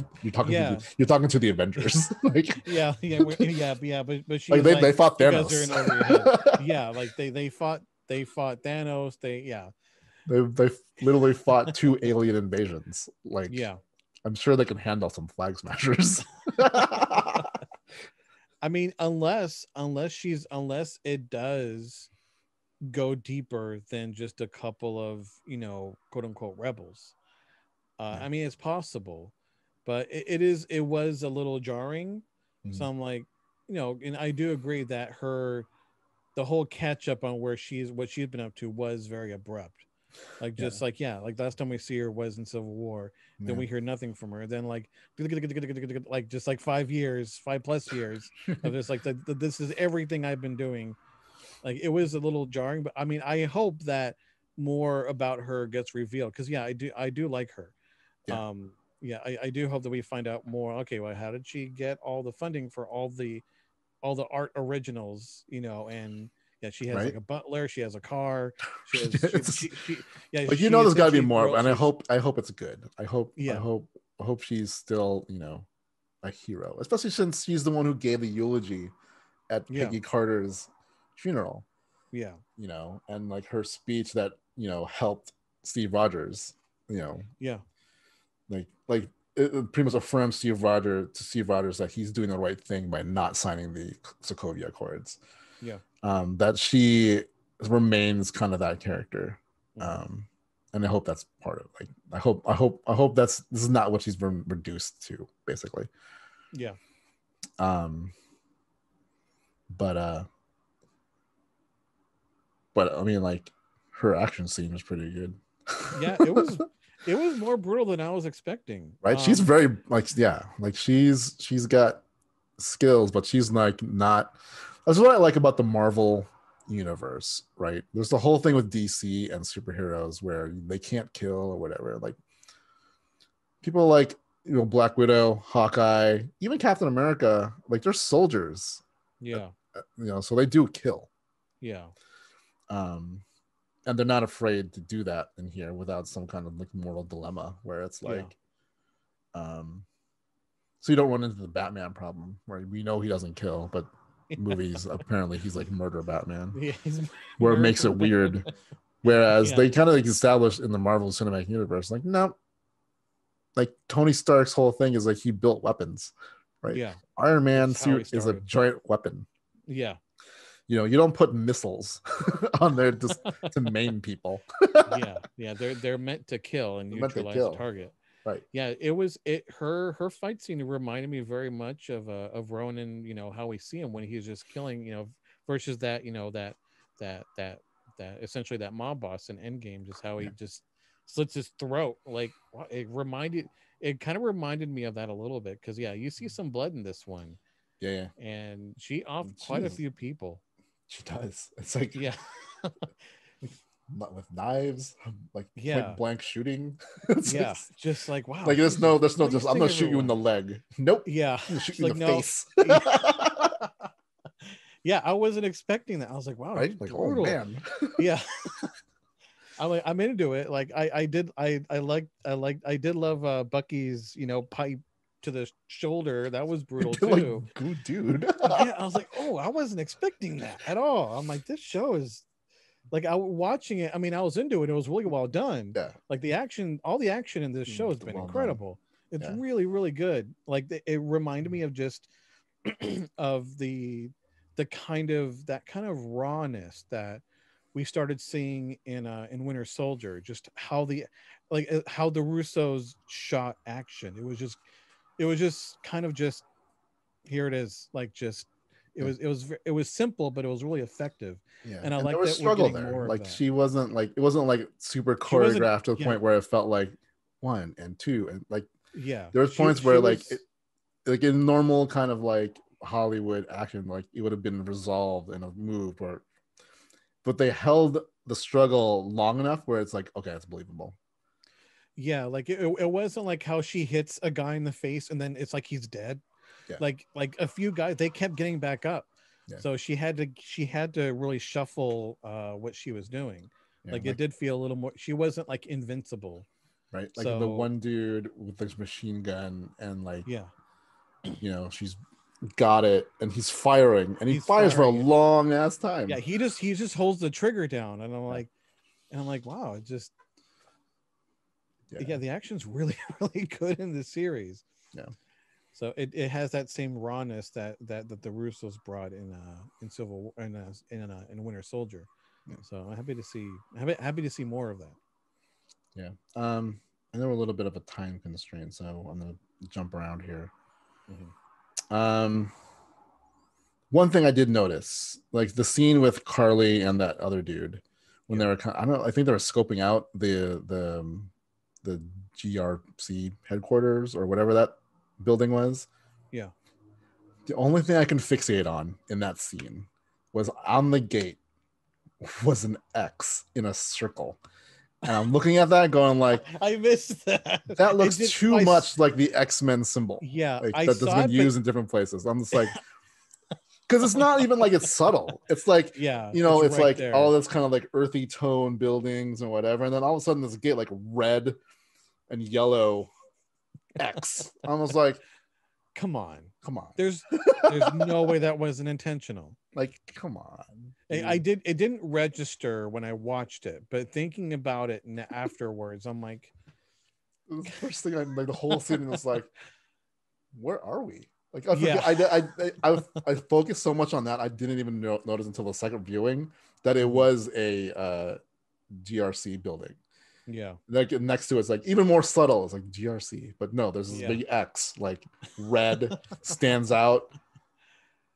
Yeah. you're talking to the Avengers. Like, Yeah. Yeah. Yeah. But like she's they like, fought you guys are Thanos. in over your head. Yeah. Like they fought Thanos. Yeah. They literally fought two alien invasions. Like, Yeah. I'm sure they can handle some flag smashers. I mean, unless it does go deeper than just a couple of quote unquote rebels. Yeah. I mean, it's possible, but it was a little jarring. So Mhm. I'm like, and I do agree that the whole catch up on what she's been up to was very abrupt. Like, Yeah. just like, yeah, like last time we see her was in Civil War. Then Yeah. we hear nothing from her. Then like just like 5 years, 5+ years of this, like this is everything I've been doing. Like, it was a little jarring, but I mean, I hope that more about her gets revealed, because yeah, I do like her. Yeah. Yeah, I do hope that we find out more. Okay, well, how did she get all the funding for all the art originals, and Yeah, she has right? like a butler. She has a car. She has yeah. Like, She there's got to be essentially more, and I she's hope it's good. yeah I hope she's still a hero, especially since she's the one who gave the eulogy at yeah Peggy Carter's funeral. yeah And like her speech that helped Steve Rogers. You know, yeah like it pretty much affirms Steve Rogers that he's doing the right thing by not signing the Sokovia Accords. yeah. That she remains kind of that character. Mm-hmm. And I hope that's part of like I hope this is not what she's been reduced to, basically. Yeah. But I mean, like, her action scene was pretty good. Yeah, it was more brutal than I was expecting. Right? She's very like she's got skills, but she's like not. That's what I like about the Marvel universe, right? There's the whole thing with DC and superheroes where they can't kill or whatever. Like, people like Black Widow, Hawkeye, even Captain America, like, they're soldiers. Yeah. So they do kill. Yeah. And they're not afraid to do that in here without some kind of like moral dilemma where it's like, so you don't run into the Batman problem where we know he doesn't kill, but movies apparently he's like murder Batman, where it makes it weird. Whereas they kind of like established in the Marvel Cinematic Universe, like, no, like Tony Stark's whole thing is like he built weapons, right? Yeah. Iron Man suit is a giant weapon. Yeah. You don't put missiles on there just to maim people. Yeah. They're meant to kill and neutralize the target. Right. Yeah, her fight scene reminded me very much of Ronan, how we see him when he's just killing, versus that, that essentially that mob boss in Endgame, just how he just slits his throat. Like, it kind of reminded me of that a little bit, because you see some blood in this one. Yeah. And she offed quite a few people. She does. It's like, with knives, like point blank shooting. Just like, wow. Like, there's no just I'm gonna shoot you in the leg. Nope. Yeah. I'm gonna shoot you in the face. Yeah, I wasn't expecting that. I was like, wow, right? Like, brutal. Oh man. Yeah. I'm into it. Like, I did love Bucky's, pipe to the shoulder. That was brutal too. Like, good dude. Yeah, I was like, oh, I wasn't expecting that at all. I'm like, this show is like, watching it. I mean, I was into it. It was really well done. Yeah. Like, all the action in this show has been incredible. It's really, really good. Like, it reminded me of just of the kind of rawness that we started seeing in Winter Soldier. Just how the Russos shot action. It was just kind of just, here it is. Like, just it was simple, but it was really effective. Yeah. And I like that was struggle there. Like, she wasn't like, it wasn't like super choreographed to the point where it felt like 1 and 2 and like, there was points where like like in normal kind of like Hollywood action, like, it would have been resolved in a move, but they held the struggle long enough where it's like, okay, it's believable. Yeah, like it wasn't like how she hits a guy in the face and then it's like he's dead. Yeah. Like a few guys, they kept getting back up. Yeah. So she had to really shuffle what she was doing. Yeah, like, it did feel a little more, she wasn't like invincible. Right. Like, the one dude with this machine gun and like, she's got it and he's firing and he fires for a long ass time. Yeah, he just holds the trigger down and I'm like, wow, it just the action's really, really good in this series. Yeah. So it has that same rawness that the Russos brought in Civil in Winter Soldier. Yeah. So I'm happy to see more of that. Yeah. And there were a little bit of a time constraint, so I'm gonna jump around here. Mm-hmm. One thing I did notice, like the scene with Carly and that other dude, when they were I think they were scoping out the GRC headquarters or whatever that building was. Yeah. The only thing I can fixate on in that scene was on the gate was an X in a circle. And I'm looking at that going like, I missed that. That looks too much like the X-Men symbol. Yeah. Like, that's been used in different places. I'm just like, because it's not even like it's subtle. It's like, Yeah, it's right like there. all this kind of like earthy tone buildings and whatever, and then all of a sudden this get like red and yellow X. I was like, come on. There's no way that wasn't intentional. Like, come on. It didn't register when I watched it, but thinking about it afterwards, I'm like, it was the first thing the whole scene was like, where are we? Like, I focused so much on that I didn't even notice until the second viewing that it was a GRC building. Yeah. Like next to it's like even more subtle. It's like GRC, but no, there's this big X, like red, stands out.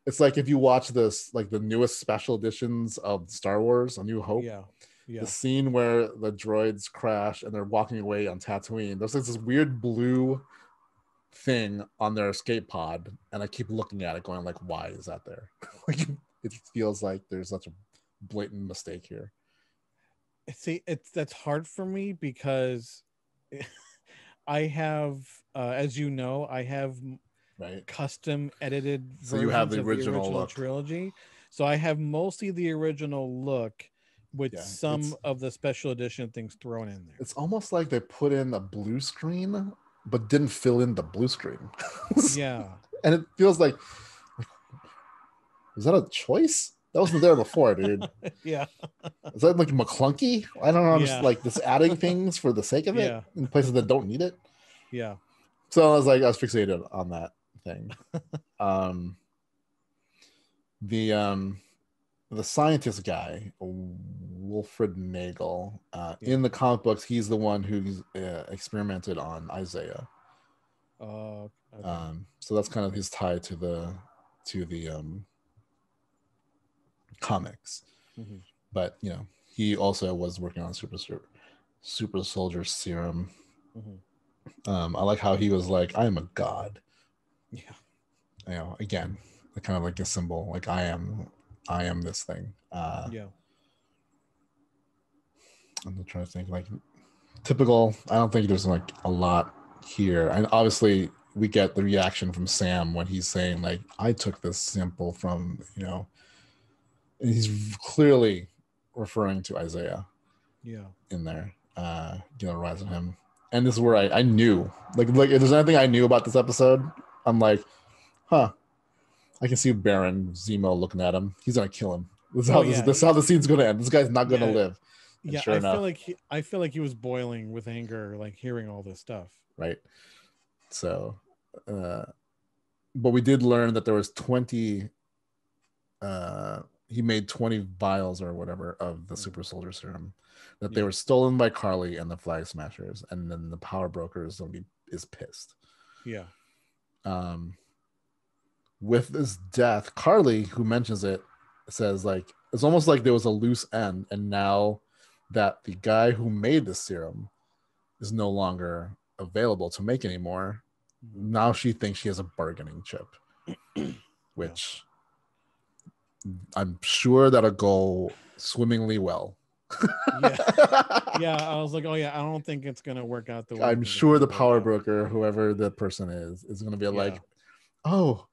It's like if you watch this, like the newest special editions of Star Wars: A New Hope. Yeah. The scene where the droids crash and they're walking away on Tatooine. There's like this weird blue thing on their escape pod, and I keep looking at it, going like, "Why is that there?" Like, it feels like there's such a blatant mistake here. See, that's hard for me because I have, as you know, I have custom edited versions so you have the of original the original look. trilogy. So I have mostly the original look with some of the special edition things thrown in there. It's almost like they put in a blue screen but didn't fill in the blue screen. Yeah. And it feels like, is that a choice? That wasn't there before, dude. Yeah. Is that like McClunky? I don't know. I'm just like just adding things for the sake of it in places that don't need it. Yeah. So I was fixated on that thing. The scientist guy, Wilfred Nagel, in the comic books, he's the one who's experimented on Isaiah. Okay. So that's kind of his tie to the comics. Mm-hmm. But he also was working on super soldier serum. Mm-hmm. I like how he was like, I am a god. Yeah. Again, kind of like a symbol, like I am this thing. Yeah. I'm trying to think, like, typical. I don't think there's like a lot here, and obviously we get the reaction from Sam when he's saying like, I took this sample from, and he's clearly referring to Isaiah. Yeah. In there, rising him. And this is where I knew, like if there's anything I knew about this episode, I'm like, I can see Baron Zemo looking at him. He's gonna kill him. This is how the scene's gonna end. This guy's not gonna live. And yeah, sure enough, I feel like he was boiling with anger, like hearing all this stuff. Right. So, but we did learn that there was 20. He made 20 vials or whatever of the super soldier serum. That they were stolen by Karli and the Flag Smashers, and then the Power Broker is pissed. Yeah. With his death, Karli, who mentions it, says like it's almost like there was a loose end, and now that the guy who made the serum is no longer available to make anymore, now she thinks she has a bargaining chip, which I'm sure that'll go swimmingly well. Yeah, I was like, oh yeah, I don't think it's gonna work out the way. I'm sure the Power Broker, whoever the person is gonna be like, oh,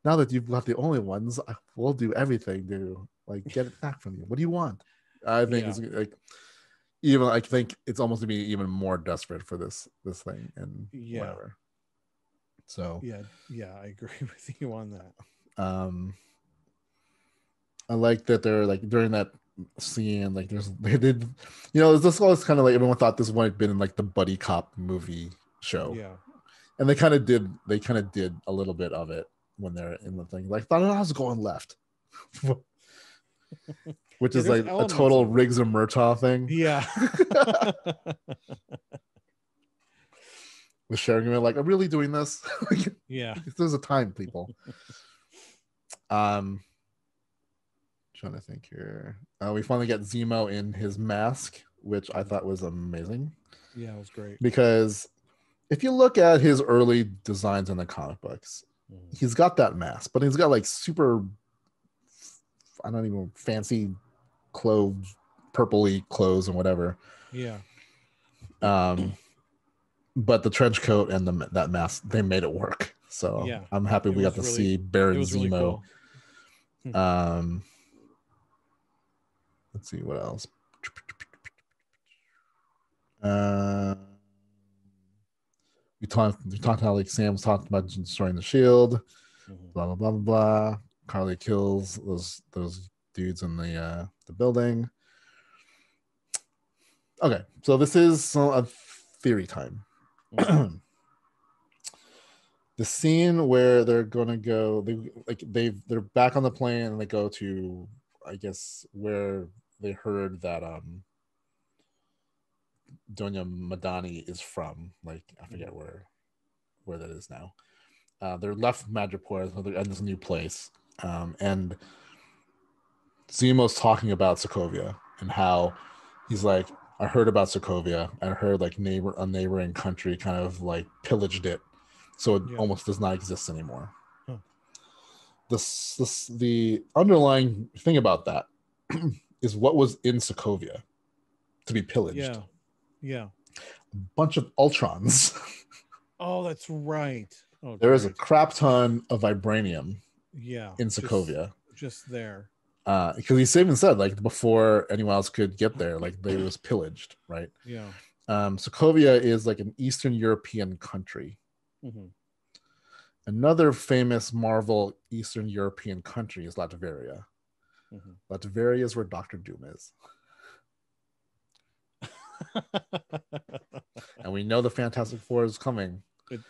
now that you've got the only ones, I will do everything to like get it back from you. What do you want? I think it's like, even I think it's almost to be even more desperate for this thing and whatever. So yeah, I agree with you on that. I like that they're like during that scene, like they did, this was kind of like everyone thought this might have been like the buddy cop movie show. Yeah. And they kind of did a little bit of it when they're in the thing. Like, thought I was going left. Which is like a total Riggs and Murtaugh thing. Yeah. With sharing it, like, I'm really doing this. Yeah. There's a time, people. Trying to think here. We finally get Zemo in his mask, which I thought was amazing. Yeah, it was great. Because if you look at his early designs in the comic books, he's got that mask, but he's got like super, I don't even fancy clothes, purpley clothes and whatever. Yeah. But the trench coat and that mask, they made it work. So I'm happy we got to see Baron Zemo Um, let's see what else. Uh, we talked how like Sam's talked about destroying the shield. Blah blah blah blah blah. Carly kills those dudes in the building. Okay, so this is a theory time. The scene where they're gonna go, they're back on the plane and they go to, I guess, where they heard that Doña Madani is from. Like I forget where that is now. They're left Madripoor, so they're in this new place, and Zemo's talking about Sokovia and how he's like, I heard about Sokovia. I heard like a neighboring country kind of like pillaged it, so it almost does not exist anymore. Huh. The underlying thing about that is what was in Sokovia to be pillaged. Yeah. A bunch of Ultrons. Oh, that's right. Oh, there is a crap ton of vibranium. Yeah. In Sokovia. Just there. Because he even said like before anyone else could get there, like they was pillaged, right? Yeah. Sokovia is like an Eastern European country. Mm-hmm. Another famous Marvel Eastern European country is Latveria. Mm-hmm. Latveria is where Doctor Doom is. And we know the Fantastic Four is coming.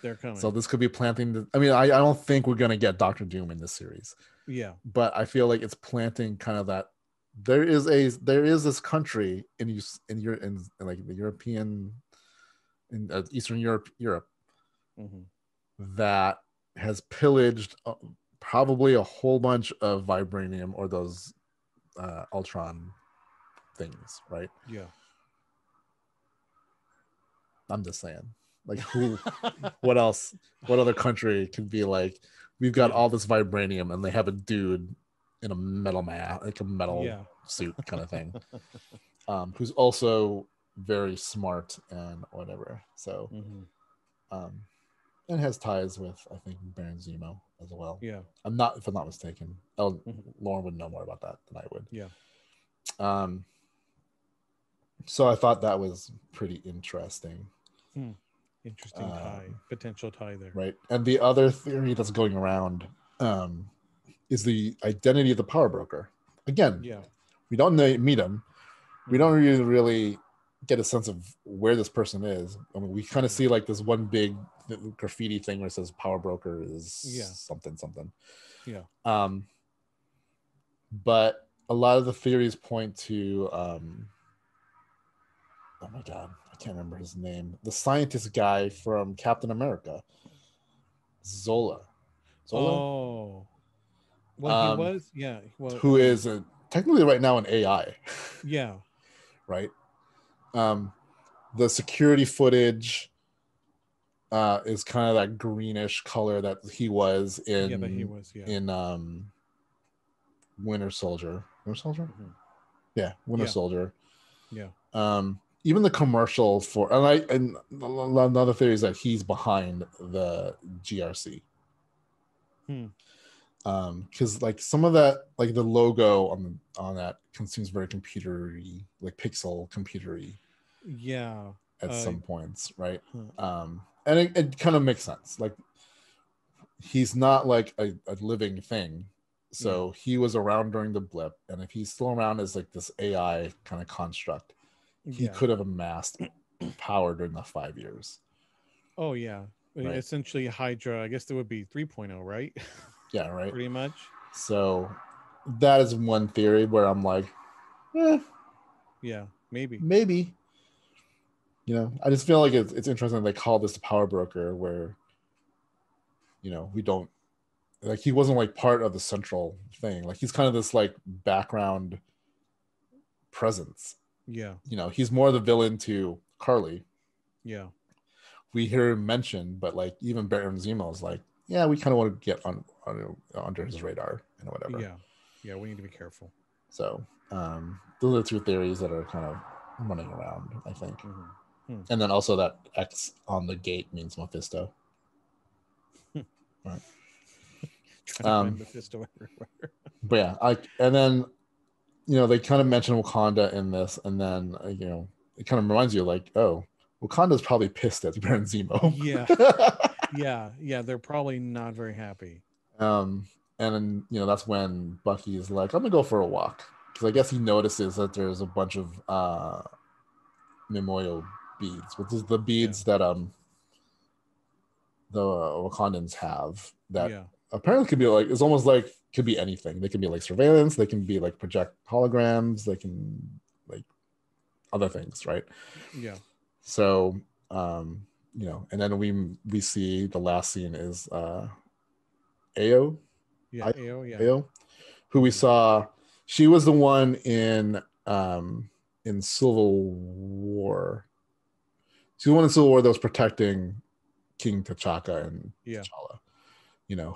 They're coming. So this could be planting. I don't think we're going to get Doctor Doom in this series. Yeah. But I feel like it's planting kind of that there is this country in like the European, in Eastern Europe, mm-hmm. that has pillaged probably a whole bunch of vibranium or those Ultron things, right? Yeah. I'm just saying, like, who, what else, what other country can be like, we've got all this vibranium and they have a dude in a metal suit kind of thing, who's also very smart and whatever. So, and has ties with, I think, Baron Zemo as well. Yeah. If I'm not mistaken. Lauren would know more about that than I would. Yeah. So I thought that was pretty interesting. Interesting potential tie there. Right. And the other theory that's going around is the identity of the power broker. Again, we don't meet him. We don't really get a sense of where this person is. I mean, we kind of see like this one big graffiti thing where it says power broker is something. Yeah. But a lot of the theories point to oh my God, I can't remember his name. The scientist guy from Captain America. Zola. Oh. Well, he was, yeah. Well, who is technically right now an AI. Yeah. Right. The security footage is kind of that greenish color that he was in. In Winter Soldier. Mm-hmm. Yeah, Winter Soldier. Yeah. Even the commercial for and another theory is that he's behind the GRC. Because like some of that, like the logo on that seems very computery, like pixel computery. Yeah. At some points, right? And it kind of makes sense. Like he's not like a living thing. So he was around during the blip, and if he's still around as like this AI kind of construct, he could have amassed power during the 5 years. Oh yeah, right. Essentially Hydra. I guess there would be 3.0, right? Yeah, right. Pretty much. So that is one theory where I'm like, yeah, maybe. You know, I just feel like it's interesting they call this the power broker, where, you know, we don't. Like he wasn't like part of the central thing. Like he's kind of this like background presence. Yeah. You know, he's more the villain to Carly. Yeah. We hear him mentioned, but like even Baron Zemo is like, yeah, we kind of want to get under his radar and whatever. Yeah. Yeah, we need to be careful. So those are two theories that are kind of running around, I think. Mm-hmm. And then also that X on the gate means Mephisto. Right. Trying to find Mephisto everywhere. But yeah, and then they kind of mention Wakanda in this, and then it kind of reminds you like, oh, Wakanda's probably pissed at Baron Zemo. Yeah, they're probably not very happy. And then that's when Bucky is like, I'm gonna go for a walk, because I guess he notices that there's a bunch of memorial beads, which is the beads that the Wakandans have that apparently could be like, it's almost like could be anything. They can be like surveillance, they can be like project holograms, they can like other things, right? Yeah. So and then we see the last scene is Ayo. Yeah, Ayo, Ayo, who we saw. She was the one in Civil War. She's the one in Civil War that was protecting King T'Chaka and T'Challa,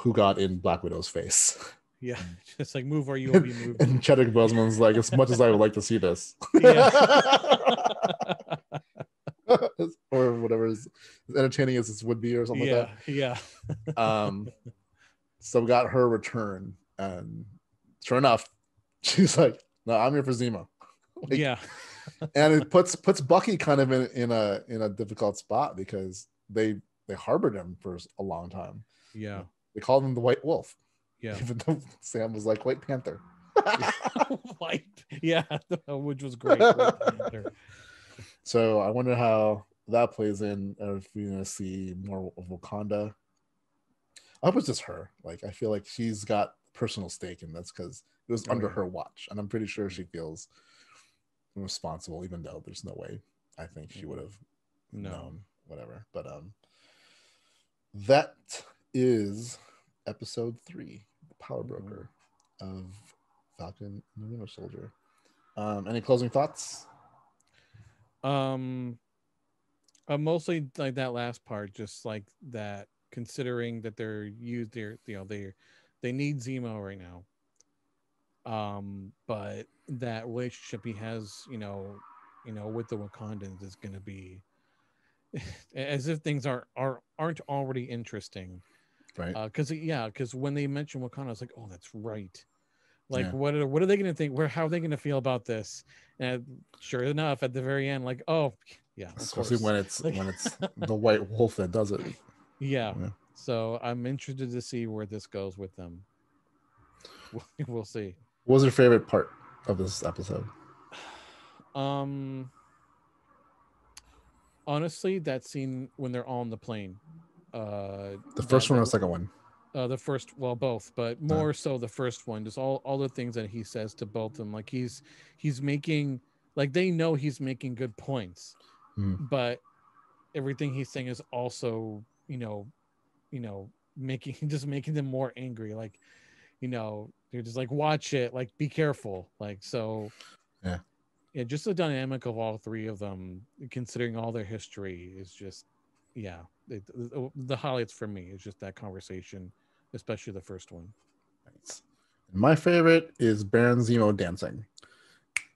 who got in Black Widow's face. Yeah, just like move or you will be moved. And Chadwick Boseman's like, as much as I would like to see this. Or whatever, as entertaining as this would be, or something like that. Yeah. So we got her return, and sure enough, she's like, no, I'm here for Zemo. And it puts Bucky kind of in a difficult spot, because they harbored him for a long time. Yeah, they called him the White Wolf. Yeah, even though Sam was like White Panther. Which was great. White Panther. So I wonder how that plays in, if we're gonna see more of Wakanda. I hope it's just her. Like, I feel like she's got personal stake in this, because it was under her watch, and I'm pretty sure she feels responsible, even though there's no way I think she would have known whatever. But that is episode 3, the Power Broker of Falcon and the Winter Soldier. Any closing thoughts? Mostly like that last part, just like that, considering that they need Zemo right now. But that relationship he has, with the Wakandans is going to be as if things aren't already interesting, right? Because when they mentioned Wakanda, I was like, oh, that's right. Like, what are they going to think? How are they going to feel about this? And sure enough, at the very end, like, oh, yeah, especially when it's the White Wolf that does it. Yeah. So I'm interested to see where this goes with them. We'll see. What was your favorite part of this episode? Honestly, that scene when they're all on the plane. The first one or the second one? The first, well, both, but more so the first one. Just all the things that he says to both of them, like he's making, like, they know he's making good points, but everything he's saying is also, making them more angry. Like, they're just like, watch it, like, be careful, like, so. Yeah, just the dynamic of all three of them, considering all their history, is just, the highlights for me is just that conversation, especially the first one. Nice. My favorite is Baron Zemo dancing.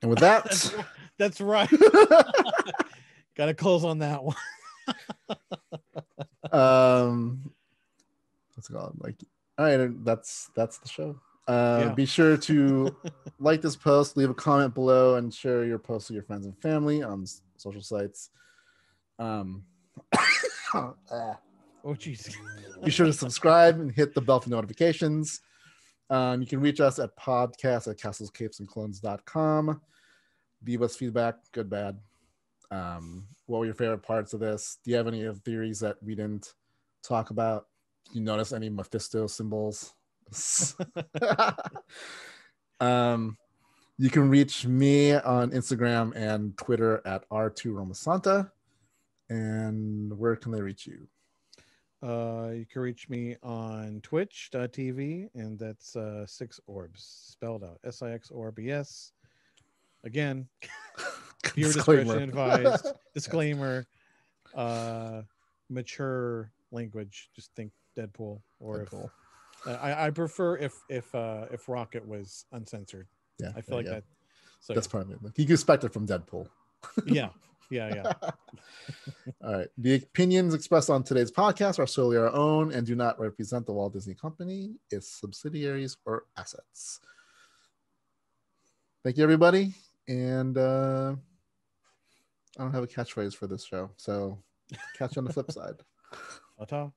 And with that, that's right. Got to close on that one. What's it called? Like, all right, that's the show. Be sure to like this post, leave a comment below, and share your post with your friends and family on social sites. Oh, jeez. Be sure to subscribe and hit the bell for notifications. You can reach us at podcast@castlescapesandclones.com. Leave us feedback, good, bad. What were your favorite parts of this? Do you have any of the theories that we didn't talk about? Did you notice any Mephisto symbols? You can reach me on Instagram and Twitter at R2Romasanta. And where can they reach you? You can reach me on twitch.tv, and that's 6 orbs spelled out SIXORBS. Again, viewer discretion advised. Disclaimer. Mature language. Just think Deadpool, or Deadpool. I prefer if Rocket was uncensored. Yeah, I feel like that. So that's part of it. You can expect it from Deadpool. Yeah. Yeah. All right. The opinions expressed on today's podcast are solely our own and do not represent the Walt Disney Company, its subsidiaries, or assets. Thank you, everybody. And I don't have a catchphrase for this show, so catch you on the flip side. Ta-ta.